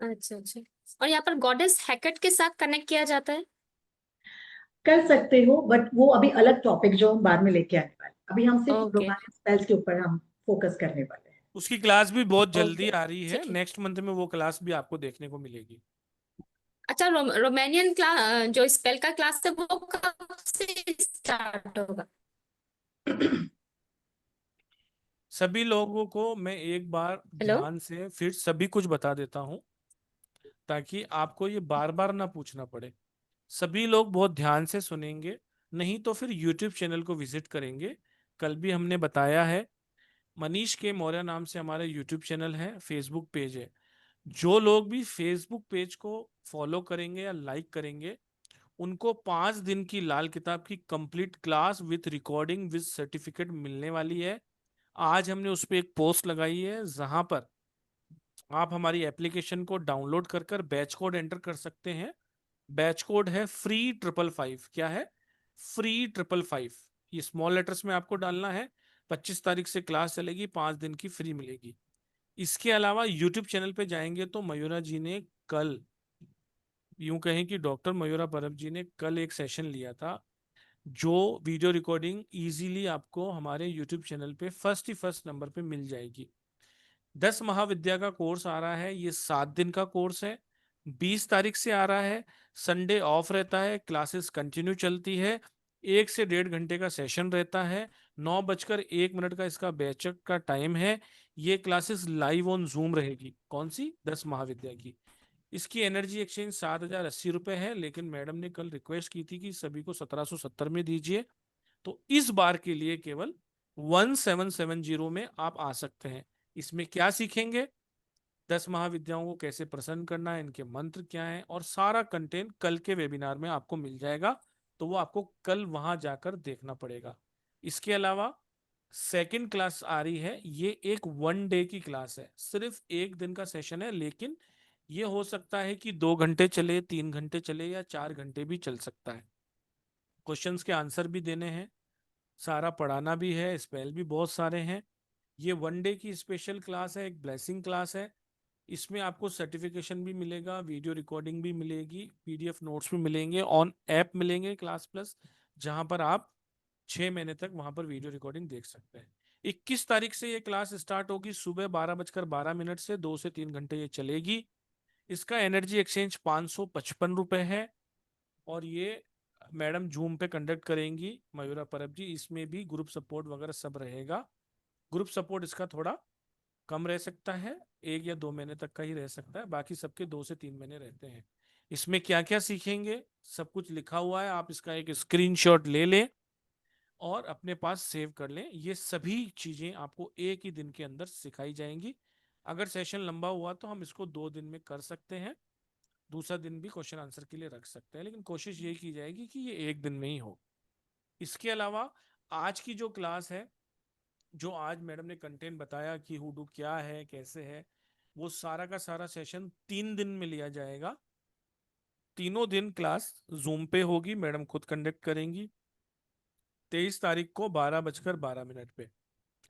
अच्छा अच्छा। और यहाँ पर गॉडेस हैकेट के साथ कनेक्ट किया जाता है? कर सकते हो, बट वो अभी अलग टॉपिक जो हम बाद में लेके आने वाले, अभी हम सिर्फ ओके रोमानियन स्पेल्स के ऊपर हम फोकस करने वाले हैं। उसकी क्लास भी बहुत जल्दी ओके, आ रही है, ठीक है। नेक्स्ट मंथ में वो क्लास भी आपको देखने को मिलेगी। अच्छा, रोमानियन क्लास जो स्पेल का क्लास है वो कब से स्टार्ट होगा? सभी लोगों को मैं एक बार हेलो। ध्यान से फिर सभी कुछ बता देता हूँ, ताकि आपको ये बार बार ना पूछना पड़े। सभी लोग बहुत ध्यान से सुनेंगे, नहीं तो फिर यूट्यूब चैनल को विजिट करेंगे। कल भी हमने बताया है, मनीष के मौर्य नाम से हमारा यूट्यूब चैनल है, फेसबुक पेज है। जो लोग भी फेसबुक पेज को फॉलो करेंगे या लाइक करेंगे, उनको 5 दिन की लाल किताब की complete class with recording with certificate मिलने वाली है। आज हमने उस पर एक पोस्ट लगाई है, जहां पर आप हमारी एप्लीकेशन को डाउनलोड कर कर बैच कोड एंटर कर सकते हैं। बैच कोड है फ्री 555। क्या है? फ्री 555। ये स्मॉल लेटर्स में आपको डालना है। 25 तारीख से क्लास चलेगी, 5 दिन की फ्री मिलेगी। इसके अलावा यूट्यूब चैनल पे जाएंगे तो मयूरा जी ने कल, यूं कहें कि डॉक्टर मयूरा परब जी ने कल एक सेशन लिया था, जो वीडियो रिकॉर्डिंग इजीली आपको हमारे यूट्यूब चैनल पे फर्स्ट नंबर पे मिल जाएगी। 10 महाविद्या का कोर्स आ रहा है, ये 7 दिन का कोर्स है, 20 तारीख से आ रहा है। संडे ऑफ रहता है, क्लासेस कंटिन्यू चलती है, 1 से 1.5 घंटे का सेशन रहता है, 9:01 का इसका बैचक का टाइम है। ये क्लासेस लाइव ऑन जूम रहेगी। कौन सी? 10 महाविद्या की। इसकी एनर्जी एक्सचेंज 7,080 रुपये है, लेकिन मैडम ने कल रिक्वेस्ट की थी कि सभी को 1770 में दीजिए, तो इस बार के लिए केवल 1770 में आप आ सकते हैं। इसमें क्या सीखेंगे? 10 महाविद्याओं को कैसे प्रसन्न करना है, इनके मंत्र क्या हैं, और सारा कंटेंट कल के वेबिनार में आपको मिल जाएगा। तो वो आपको कल वहां जाकर देखना पड़ेगा। इसके अलावा सेकंड क्लास आ रही है, ये एक 1 डे की क्लास है, सिर्फ 1 दिन का सेशन है, लेकिन ये हो सकता है कि 2 घंटे चले, 3 घंटे चले या 4 घंटे भी चल सकता है। क्वेश्चंस के आंसर भी देने हैं, सारा पढ़ाना भी है, स्पेल भी बहुत सारे हैं। ये 1 डे की स्पेशल क्लास है, एक ब्लेसिंग क्लास है। इसमें आपको सर्टिफिकेशन भी मिलेगा, वीडियो रिकॉर्डिंग भी मिलेगी, पीडीएफ नोट्स भी मिलेंगे, ऑन ऐप मिलेंगे क्लास प्लस, जहां पर आप 6 महीने तक वहां पर वीडियो रिकॉर्डिंग देख सकते हैं। 21 तारीख से ये क्लास स्टार्ट होगी, सुबह 12:12 से 2 से 3 घंटे ये चलेगी। इसका एनर्जी एक्सचेंज 555 रुपए है। और ये मैडम जूम पे कंडक्ट करेंगी, मयूरा परब जी। इसमें भी ग्रुप सपोर्ट वगैरह सब रहेगा। ग्रुप सपोर्ट इसका थोड़ा कम रह सकता है, 1 या 2 महीने तक का ही रह सकता है, बाकी सबके 2 से 3 महीने रहते हैं। इसमें क्या क्या सीखेंगे सब कुछ लिखा हुआ है, आप इसका एक स्क्रीनशॉट ले लें और अपने पास सेव कर लें। ये सभी चीजें आपको एक ही दिन के अंदर सिखाई जाएंगी। अगर सेशन लंबा हुआ तो हम इसको 2 दिन में कर सकते हैं, दूसरा दिन भी क्वेश्चन आंसर के लिए रख सकते हैं, लेकिन कोशिश यही की जाएगी कि ये एक दिन में ही हो। इसके अलावा आज की जो क्लास है, जो आज मैडम ने कंटेंट बताया कि हुडू क्या है कैसे है, वो सारा का सारा सेशन 3 दिन में लिया जाएगा। तीनों दिन क्लास जूम पे होगी, मैडम खुद कंडक्ट करेंगी। 23 तारीख को 12:12 पे।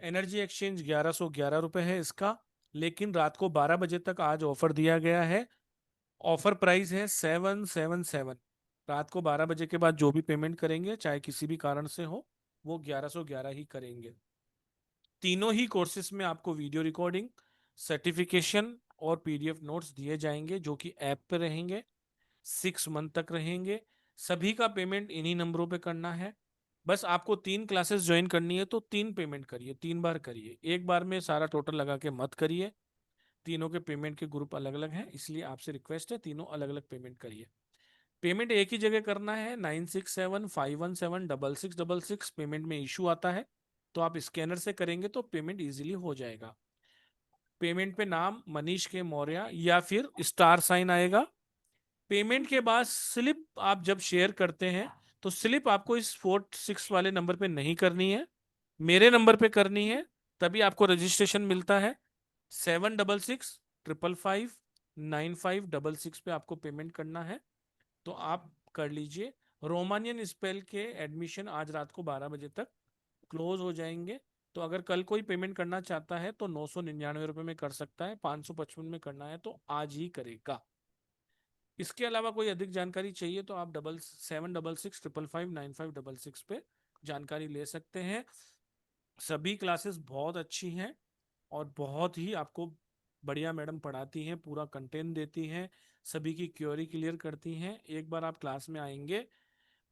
एनर्जी एक्सचेंज 1111 रुपए है इसका, लेकिन रात को 12 बजे तक आज ऑफर दिया गया है। ऑफर प्राइस है 777। रात को 12 बजे के बाद जो भी पेमेंट करेंगे, चाहे किसी भी कारण से हो, वो 1111 ही करेंगे। तीनों ही कोर्सेज में आपको वीडियो रिकॉर्डिंग, सर्टिफिकेशन और पीडीएफ नोट्स दिए जाएंगे, जो कि ऐप पे रहेंगे, 6 मंथ तक रहेंगे। सभी का पेमेंट इन्हीं नंबरों पे करना है। बस आपको 3 क्लासेस ज्वाइन करनी है तो 3 पेमेंट करिए, 3 बार करिए, एक बार में सारा टोटल लगा के मत करिए। तीनों के पेमेंट के ग्रुप अलग अलग हैं, इसलिए आपसे रिक्वेस्ट है तीनों अलग अलग पेमेंट करिए। पेमेंट एक ही जगह करना है, 9675176666। पेमेंट में इशू आता है तो आप स्कैनर से करेंगे तो पेमेंट इजीली हो जाएगा। पेमेंट पे नाम मनीष के मौर्य या फिर स्टार साइन आएगा। पेमेंट के बाद स्लिप आप जब शेयर करते हैं तो स्लिप आपको इस 46 वाले नंबर पे नहीं करनी है, मेरे नंबर पे करनी है, तभी आपको रजिस्ट्रेशन मिलता है। 7665559566 पे आपको पेमेंट करना है, तो आप कर लीजिए। रोमानियन स्पेल के एडमिशन आज रात को 12 बजे तक क्लोज हो जाएंगे। तो अगर कल कोई पेमेंट करना चाहता है तो 999 रुपए में कर सकता है, 555 में करना है तो आज ही करेगा। इसके अलावा कोई अधिक जानकारी चाहिए तो आप 776655559566 पे जानकारी ले सकते हैं। सभी क्लासेस बहुत अच्छी हैं और बहुत ही आपको बढ़िया मैडम पढ़ाती हैं, पूरा कंटेंट देती हैं, सभी की क्वेरी क्लियर करती हैं। एक बार आप क्लास में आएंगे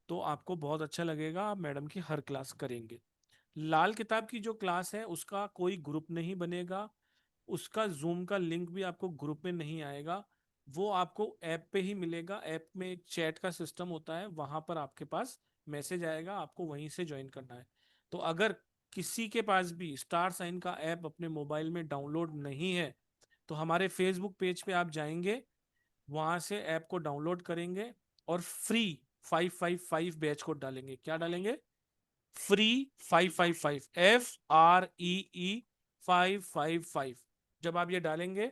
तो आपको बहुत अच्छा लगेगा, आप मैडम की हर क्लास करेंगे। लाल किताब की जो क्लास है उसका कोई ग्रुप नहीं बनेगा, उसका जूम का लिंक भी आपको ग्रुप में नहीं आएगा, वो आपको ऐप पे ही मिलेगा। ऐप में एक चैट का सिस्टम होता है, वहां पर आपके पास मैसेज आएगा, आपको वहीं से ज्वाइन करना है। तो अगर किसी के पास भी स्टार साइन का ऐप अपने मोबाइल में डाउनलोड नहीं है तो हमारे फेसबुक पेज पे आप जाएंगे, वहां से ऐप को डाउनलोड करेंगे और फ्री 555 बैच कोड डालेंगे। क्या डालेंगे? Free 555, FREE 555। जब आप ये डालेंगे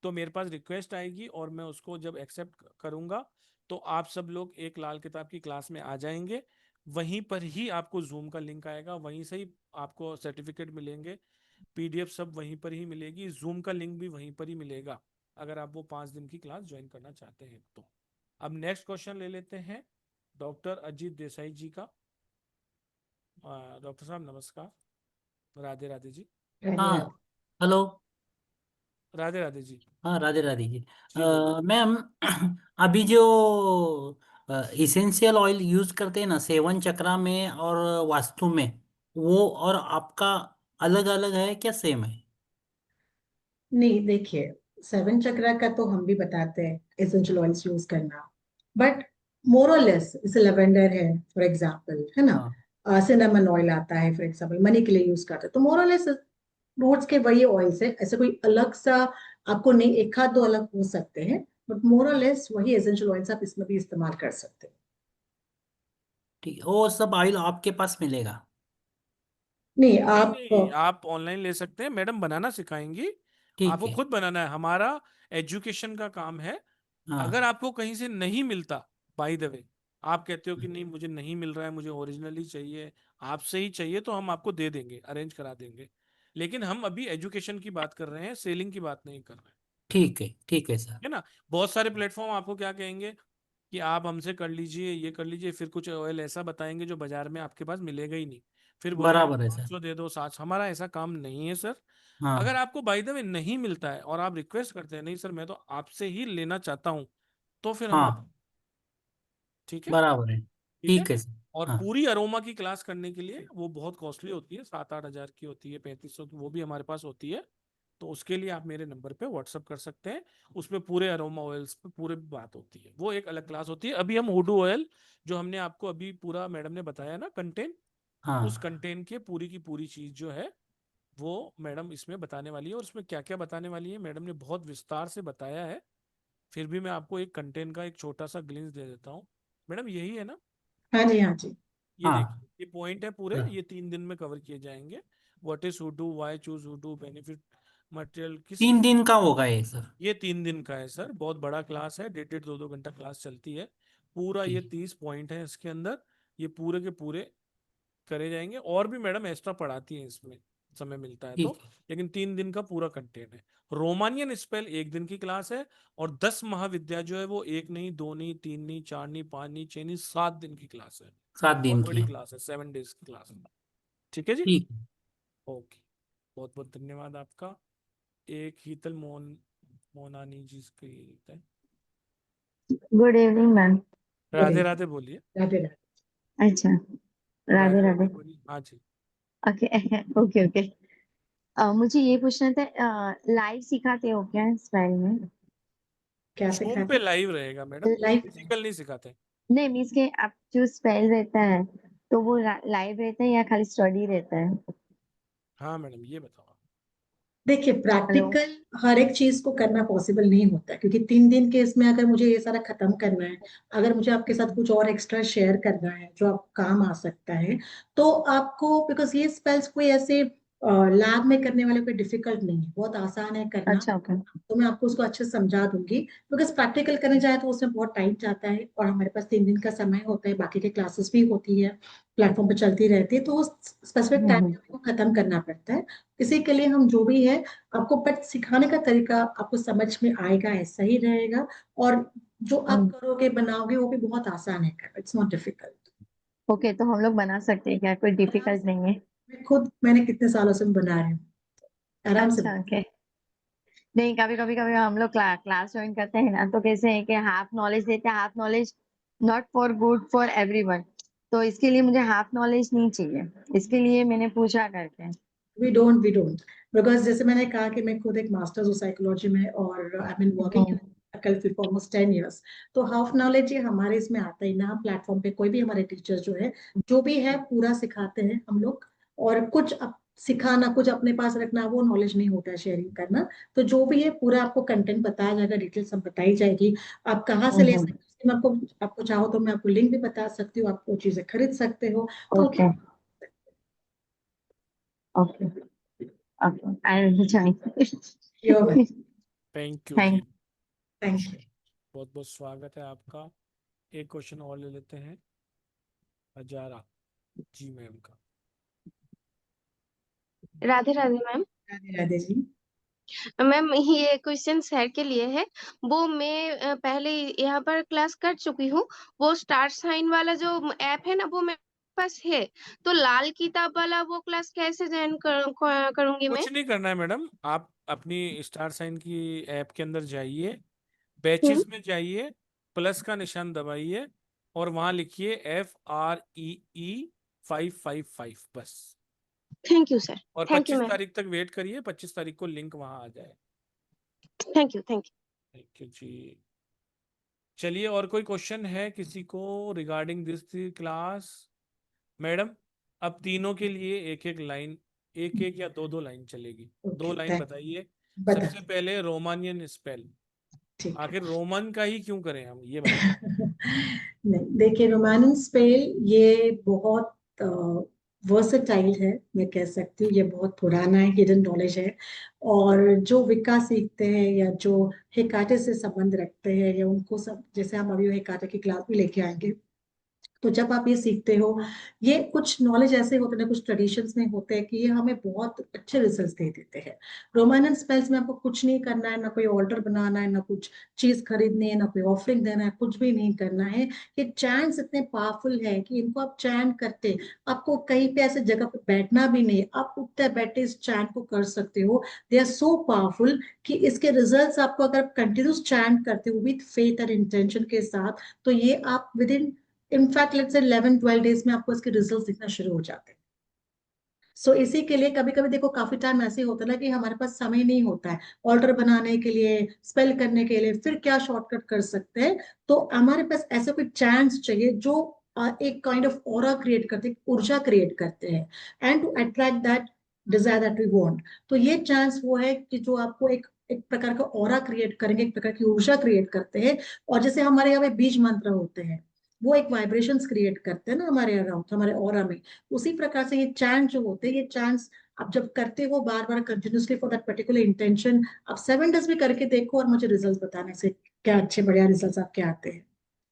तो मेरे पास रिक्वेस्ट आएगी और मैं उसको जब एक्सेप्ट करूंगा तो आप सब लोग एक लाल किताब की क्लास में आ जाएंगे। वहीं पर ही आपको जूम का लिंक आएगा, वहीं से ही आपको सर्टिफिकेट मिलेंगे, पीडीएफ सब वहीं पर ही मिलेगी, जूम का लिंक भी वहीं पर ही मिलेगा, अगर आप वो 5 दिन की क्लास ज्वाइन करना चाहते हैं तो। अब नेक्स्ट क्वेश्चन ले लेते हैं डॉक्टर अजीत देसाई जी का। डॉक्टर साहब नमस्कार, राधे राधे जी। राधे हाँ। राधे। हेलो। राधे राधे जी। हाँ, राधे राधे जी। जी बोलिए। मैम, अभी जो इसेंशियल ऑयल यूज करते हैं ना, सेवन चक्रा में और वास्तु में, वो और आपका अलग अलग है क्या सेम है? नहीं देखिए, 7 चक्रा का तो हम भी बताते हैं एसेंशियल ऑयल्स यूज करना, बट मोर और लेस जैसे लेवेंडर है फॉर एग्जांपल, है हाँ। ना, सिनेमन ऑयल आता है फॉर एग्जांपल, मनी के लिए यूज करते हैं, तो मोर और लेस रूट्स के वही ऑयल्स है, ऐसे कोई अलग सा आपको नहीं, एक आध दो अलग हो सकते हैं, बट मोर और लेस वही एसेंशियल ऑयल्स आप इसमें भी इस्तेमाल कर सकते हैं। ठीक, वो सब ऑयल आपके पास मिलेगा? नहीं नहीं आप नहीं, आप ऑनलाइन ले सकते हैं, मैडम बनाना सिखाएंगी, ठीक आपको है। खुद बनाना है, हमारा एजुकेशन का काम है। अगर हाँ। आपको कहीं से नहीं मिलता, बाय द वे, आप कहते हो कि नहीं मुझे नहीं मिल रहा है, मुझे ओरिजिनली चाहिए, आपसे ही चाहिए, तो हम आपको दे देंगे, अरेंज करा देंगे। लेकिन हम अभी एजुकेशन की बात कर रहे हैं, सेलिंग की बात नहीं कर रहे हैं। ठीक है सर। है ना। बहुत सारे प्लेटफॉर्म आपको क्या कहेंगे कि आप हमसे कर लीजिए, ये कर लीजिए, फिर कुछ ऑयल ऐसा बताएंगे जो बाजार में आपके पास मिलेगा ही नहीं। फिर बोलेंगे बराबर है सर। 500 दे दो, 700। हमारा ऐसा काम नहीं है सर। अगर हाँ आपको बाय द वे नहीं मिलता है और आप रिक्वेस्ट करते हैं नहीं सर मैं तो आपसे ही लेना चाहता हूँ, तो फिर हम हाँ, बता। ठीक है। बराबर है। ठीक है। ठीक है सर। और हाँ पूरी अरोमा की क्लास करने के लिए वो बहुत कॉस्टली होती है, 7-8 हजार की होती है, 3500 की, वो भी हमारे पास होती है। तो उसके लिए आप मेरे नंबर पे व्हाट्सअप कर सकते हैं। उसमें पूरे अरोमा ऑयल्स पे पूरे बात होती है, वो एक अलग क्लास होती है। अभी हम हुडू ऑयल जो हमने आपको अभी पूरा मैडम ने बताया ना कंटेंट, उस हाँ कंटेंट के पूरी की पूरी चीज जो है वो मैडम इसमें बताने वाली है। और उसमें क्या क्या बताने वाली है मैडम ने बहुत विस्तार से बताया है। फिर भी मैं आपको एक कंटेंट का एक छोटा सा ग्लिम्स दे देता हूँ। मैडम यही है ना। हाँ जी, हाँ जी। ये हाँ देखिए ये पॉइंट है पूरे, सर। ये 3 दिन में कवर किए जाएंगे। What is hoodoo, why choose hoodoo, benefit, material किस। 3 दिन का होगा ये सर? ये 3 दिन का है सर, बहुत बड़ा क्लास है, 1.5-2 घंटा क्लास चलती है। पूरा ये ठीक 30 पॉइंट है इसके अंदर, ये पूरे के पूरे करे जाएंगे। और भी मैडम एक्स्ट्रा पढ़ाती है इसमें, समय मिलता है तो। ठीक लेकिन 3 दिन का पूरा कंटेंट है। रोमानियन स्पेल 1 दिन की क्लास है। और 10 महाविद्या जो है वो 1 नहीं, 2 नहीं, 3 नहीं, 4 नहीं, 5 नहीं, 6 नहीं, 7 दिन की क्लास है। 7 दिन बहुत की बड़ी है। क्लास है, 7 डेज की क्लास है। ठीक है जी। ठीक। ओके। बहुत बहुत धन्यवाद आपका। एक हीतल मोनानी जी की है। Good evening ma'am. Good Radhe evening. Radhe बोलिए। राधे राधे। अच्छा, राधे राधे राधे राधे। बोलिए, हाँ जी। Okay okay okay. मुझे ये पूछना था, लाइव सिखाते हो क्या स्टाइल में? क्या जूम पे सिखाते? लाइव रहेगा मैडम, लाइव? फिजिकल नहीं सिखाते। नहीं, मीन्स के आप जो स्पेल रहता है तो वो लाइव रहता है या खाली स्टडी रहता है? हाँ मैडम ये बताओ। देखिए, हेलो। प्रैक्टिकल हर एक चीज को करना पॉसिबल नहीं होता, क्योंकि 3 दिन के इसमें अगर मुझे ये सारा खत्म करना है, अगर मुझे आपके साथ कुछ और एक्स्ट्रा शेयर करना है जो आप काम आ सकता है, तो आपको, बिकॉज ये स्पेल्स कोई ऐसे लैब में करने वाले कोई डिफिकल्ट नहीं है, बहुत आसान है करना। अच्छा, ओके। तो मैं आपको उसको अच्छे से समझा दूंगी, बिकॉज प्रैक्टिकल करने जाए तो उसमें बहुत टाइम जाता है, और हमारे पास 3 दिन का समय होता है, बाकी के क्लासेस भी होती है, प्लेटफॉर्म पे चलती रहती है, तो उस स्पेसिफिक टाइम में हमको खत्म करना पड़ता है। इसी के लिए हम जो भी है आपको, बट सिखाने का तरीका आपको समझ में आएगा, ऐसा ही रहेगा। और जो आप करोगे बनाओगे वो भी बहुत आसान है, इट्स नॉट डिफिकल्ट। ओके, तो हम लोग बना सकते हैं क्या? कोई डिफिकल्ट नहीं है? मैंने कितने सालों से बना रही हूँ, आराम से। अच्छा, ओके। नहीं, कभी कभी कभी हम लोग क्लास ज्वाइन करते हैं ना, तो कैसे है कि हाफ नॉलेज देते हैं, half knowledge not for good for everyone. तो इसके लिए मुझे हाफ नॉलेज नहीं चाहिए, इसके लिए मैंने पूछा करके। वी डोंट बिकॉज जैसे मैंने कहा कि मैं खुद एक मास्टर्स हूँ साइकोलॉजी में, और I mean working in faculty for almost 10 years। तो हाफ नॉलेज ये हमारे इसमें आता ही ना, प्लेटफॉर्म पे कोई भी हमारे टीचर जो है, जो भी है पूरा सिखाते हैं हम लोग। और कुछ सिखाना, कुछ अपने पास रखना, वो नॉलेज नहीं होता है शेयरिंग करना। तो जो भी है पूरा आपको कंटेंट बताया जाएगा, डिटेल सब बताई जाएगी। आप कहाँ से ले सकते हो, मैं आपको चाहो तो मैं आपको लिंक भी बता सकती हूँ, आप वो चीजें खरीद सकते हो। तो okay okay okay, I will join. Thank you ji. Thank thank you. बहुत बहुत स्वागत है आपका। एक क्वेश्चन और ले लेते हैं, हजारा जी मैम का। राधे राधे मैम। राधे राधे जी। मैम ये क्वेश्चन सर के लिए है। वो मैं पहले यहाँ पर क्लास कर चुकी हूँ। वो स्टार साइन वाला जो ऐप है ना, वो मेरे पास है। तो लाल किताब वाला वो क्लास कैसे ज्वाइन करूंगी मैं? कुछ नहीं करना है मैडम, आप अपनी स्टार साइन की ऐप के अंदर जाइए, हम्म। बैचेस में जाइए, प्लस का निशान दबाइए, और वहां लिखिए FREE 555 बस। Thank you sir. और थैंक यू 25 मैम। तारीख तक वेट करिए, 25 तारीख को लिंक वहां आ जाए। Thank you thank thank you जी। चलिए, और कोई क्वेश्चन है किसी को रिगार्डिंग दिस क्लास? मैडम अब तीनों के लिए एक एक लाइन, एक एक या दो दो लाइन चलेगी। दो ओके, लाइन थैंक। बताइए। बता। सबसे पहले रोमानियन स्पेल। ठीक है। आखिर रोमन का ही क्यों करें हम, ये बताइए। नहीं, देखिए, रोमानियन स्पेल ये बहुत वर्सेटाइल है, मैं कह सकती हूँ, ये बहुत पुराना है, हिडन नॉलेज है। और जो विका सीखते हैं या जो हेकाटे से संबंध रखते हैं, या उनको सब, जैसे हम अभी हेकाटे की क्लास भी लेके आएंगे, तो जब आप ये सीखते हो, ये कुछ नॉलेज ऐसे होते हैं, कुछ ट्रेडिशंस में होते हैं कि ये हमें बहुत अच्छे रिजल्ट्स दे देते हैं। रोमन स्पेल्स में आपको कुछ नहीं करना है, ना कोई ऑर्डर बनाना है, ना कुछ चीज खरीदनी है, ना कोई ऑफरिंग देना है, कुछ भी नहीं करना है। ये चैंट्स इतने पावरफुल है कि इनको आप चैंट करते, आपको कहीं पे ऐसे जगह पे बैठना भी नहीं, आप उठते बैठे इस चैंट को कर सकते हो। दे आर सो पावरफुल कि इसके रिजल्ट्स आपको, अगर आप कंटिन्यूस चैंट करते हो विथ फेथ और इंटेंशन के साथ, तो ये आप with in fact let's say 11-12 days में आपको इसके रिजल्ट दिखना शुरू हो जाते हैं। सो इसी के लिए कभी कभी देखो, काफी टाइम ऐसे होता है ना कि हमारे पास समय नहीं होता है ऑर्डर बनाने के लिए, स्पेल करने के लिए, फिर क्या शॉर्टकट कर सकते हैं। तो हमारे पास ऐसा कोई चांस चाहिए जो एक काइंड ऑफ ऑरा क्रिएट करते हैं, ऊर्जा क्रिएट करते हैं, and to attract that desire that we want. तो ये चांस वो है कि जो आपको एक एक प्रकार का ऑरा क्रिएट करेंगे, एक प्रकार की ऊर्जा क्रिएट करते हैं। और जैसे हमारे यहाँ पे बीज मंत्र होते हैं, वो एक वाइब्रेशंस क्रिएट करते हैं ना हमारे अराउंड, हमारे ऑरा में। उसी प्रकार से ये चैंट जो होते हैं, ये चैंट्स आप जब करते हो बार बार continuously for that particular intention, आप 7 डेज भी करके देखो और मुझे रिजल्ट बताने से क्या अच्छे बढ़िया रिजल्ट आपके आते हैं।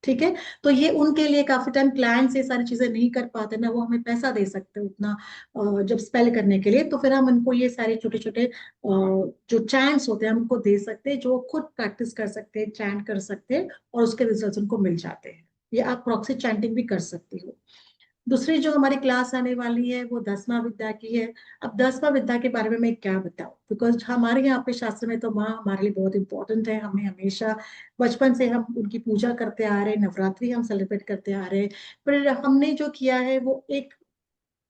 ठीक है। तो ये उनके लिए, काफी टाइम क्लाइंट्स ये सारी चीजें नहीं कर पाते ना, वो हमें पैसा दे सकते हैं उतना जब स्पेल करने के लिए, तो फिर हम उनको ये सारे छोटे छोटे जो चैंट्स होते हैं हम उनको दे सकते हैं, जो खुद प्रैक्टिस कर सकते हैं, चैंट कर सकते हैं, और उसके रिजल्ट उनको मिल जाते हैं। ये आप प्रॉक्सी चैंटिंग भी कर सकती हो। दूसरी जो हमारी क्लास आने वाली है वो 10वां विद्या की है। अब 10वां विद्या के बारे में मैं क्या बताऊं, बिकॉज हमारे यहाँ पे शास्त्र में तो माँ हमारे लिए बहुत इंपॉर्टेंट है। हमें हमेशा बचपन से हम उनकी पूजा करते आ रहे हैं, नवरात्रि हम सेलिब्रेट करते आ रहे हैं। पर हमने जो किया है वो एक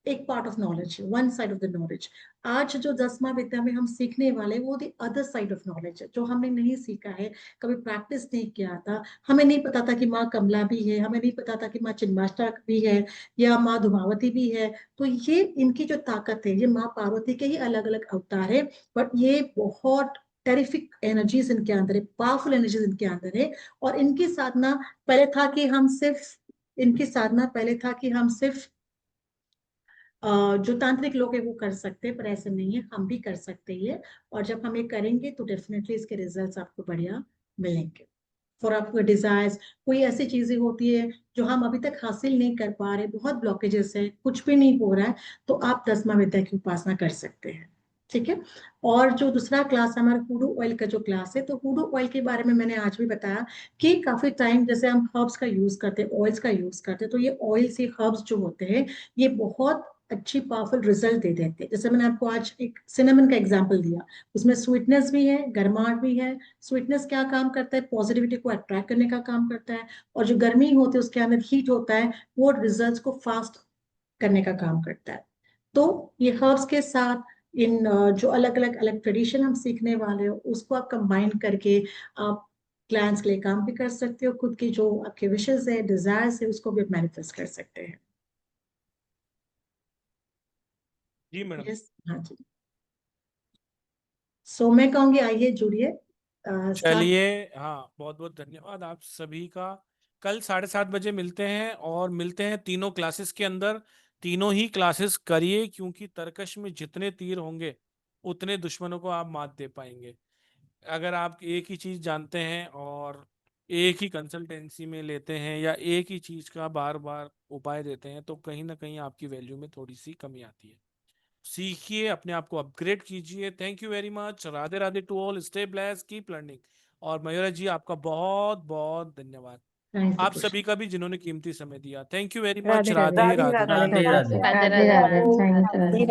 एक पार्ट ऑफ नॉलेज है, one side of the knowledge. आज जो 10वां विद्या में हम सीखने वाले, वो the other side of knowledge है, जो हमने नहीं सीखा है, कभी प्रैक्टिस नहीं किया था। हमें नहीं पता था कि माँ कमला भी है, हमें नहीं पता था कि माँ छिन्नमस्ता भी है, या माँ धूमावती भी है। तो ये इनकी जो ताकत है, ये माँ पार्वती के ही अलग अलग अवतार है, बट ये बहुत टेरिफिक एनर्जीज इनके अंदर है, पावरफुल एनर्जीज इनके अंदर है। और इनकी साधना पहले था कि हम सिर्फ इनकी साधना पहले था कि हम सिर्फ जो तांत्रिक लोग हैं वो कर सकते हैं, पर ऐसा नहीं है, हम भी कर सकते हैं ये। और जब हम ये करेंगे तो डेफिनेटली इसके रिजल्ट्स आपको बढ़िया मिलेंगे। फॉर आपको डिजायर्स, कोई ऐसी चीजें होती है जो हम अभी तक हासिल नहीं कर पा रहे, बहुत ब्लॉकेजेस है, कुछ भी नहीं हो रहा है, तो आप 10वां विद्या की उपासना कर सकते हैं। ठीक है। और जो दूसरा क्लास हमारा हुडू ऑयल का जो क्लास है, तो हुडू ऑयल के बारे में मैंने आज भी बताया कि काफी टाइम जैसे हम हर्ब्स का यूज करते हैं, ऑयल्स का यूज करते हैं, तो ये ऑयल से हर्ब्स जो होते हैं, ये बहुत अच्छी पावरफुल रिजल्ट दे देते हैं। जैसे मैंने आपको आज एक सिनेमन का एग्जांपल दिया, उसमें स्वीटनेस भी है, गर्माहट भी है। स्वीटनेस क्या काम करता है, पॉजिटिविटी को अट्रैक्ट करने का काम करता है, और जो गर्मी होती है उसके अंदर हीट होता है, वो रिजल्ट्स को फास्ट करने का काम करता है। तो ये हर्ब्स के साथ इन जो अलग अलग अलग ट्रेडिशन हम सीखने वाले हो, उसको आप कंबाइन करके आप क्लाइंट्स के लिए काम भी कर सकते हो, खुद की जो आपके विशेष है, डिजायर्स है, उसको भी आप मैनिफेस्ट कर सकते हैं। जी मैडम। यस, हाँ जी। सो मैं कहूंगी आइए जुड़िए, स्टार्ट। चलिए, हाँ, बहुत बहुत धन्यवाद आप सभी का। कल 7:30 बजे मिलते हैं, और मिलते हैं तीनों क्लासेस के अंदर। तीनों ही क्लासेस करिए, क्योंकि तरकश में जितने तीर होंगे उतने दुश्मनों को आप मात दे पाएंगे। अगर आप एक ही चीज जानते हैं और एक ही कंसल्टेंसी में लेते हैं, या एक ही चीज का बार बार उपाय देते हैं, तो कहीं ना कहीं आपकी वैल्यू में थोड़ी सी कमी आती है। सीखिए, अपने आप को अपग्रेड कीजिए। Thank you very much. Radhe Radhe to all. Stay blessed, keep learning. और मयूरा जी, आपका बहुत बहुत धन्यवाद, थैंक आप यू। सभी का भी जिन्होंने कीमती समय दिया। Thank you very much. Radhe Radhe. Radhe Radhe Radhe Radhe. Radhe Radhe, thank you.